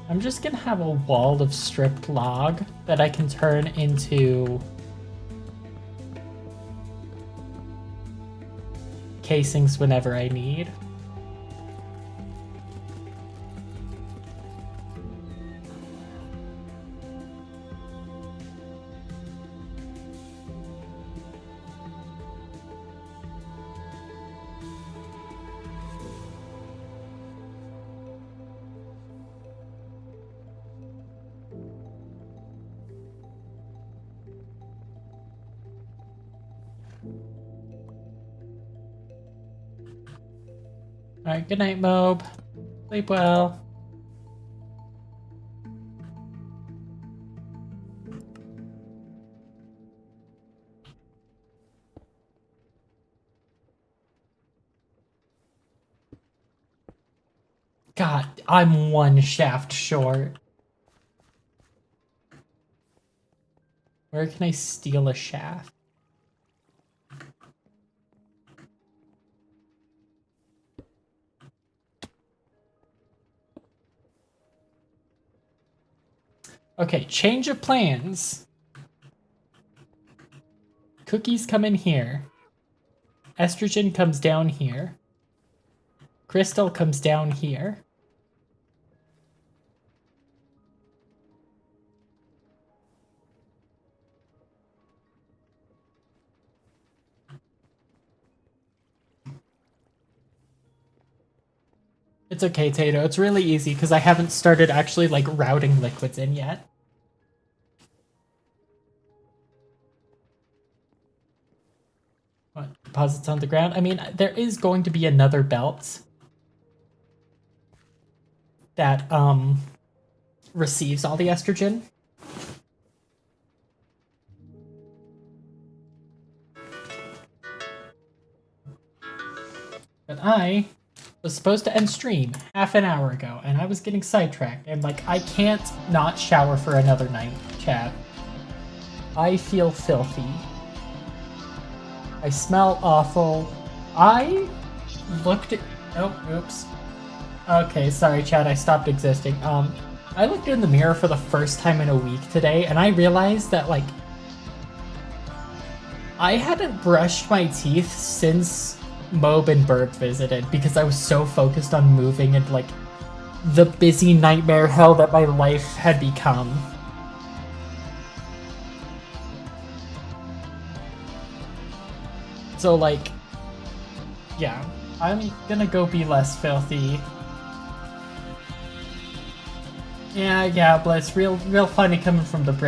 I'm just gonna have a wall of stripped log that I can turn into casings whenever I need. Alright, good night, Mobe. Sleep well. God, I'm one shaft short. Where can I steal a shaft? Okay, change of plans. Cookies come in here. Estrogen comes down here. Crystal comes down here. It's okay, Tato. It's really easy because I haven't started actually like routing liquids in yet. What, deposits on the ground? I mean, there is going to be another belt that receives all the estrogen. But I was supposed to end stream half an hour ago, and I was getting sidetracked, and like, I can't not shower for another night, chat. I feel filthy. I smell awful. I looked at... Oh, oops. Okay, sorry, Chad, I stopped existing. I looked in the mirror for the first time in a week today, and I realized that, like, I hadn't brushed my teeth since Mobe and Burp visited because I was so focused on moving and, like, the busy nightmare hell that my life had become. So, like, yeah, I'm gonna go be less filthy. Yeah, Bliss, real funny coming from the bridge.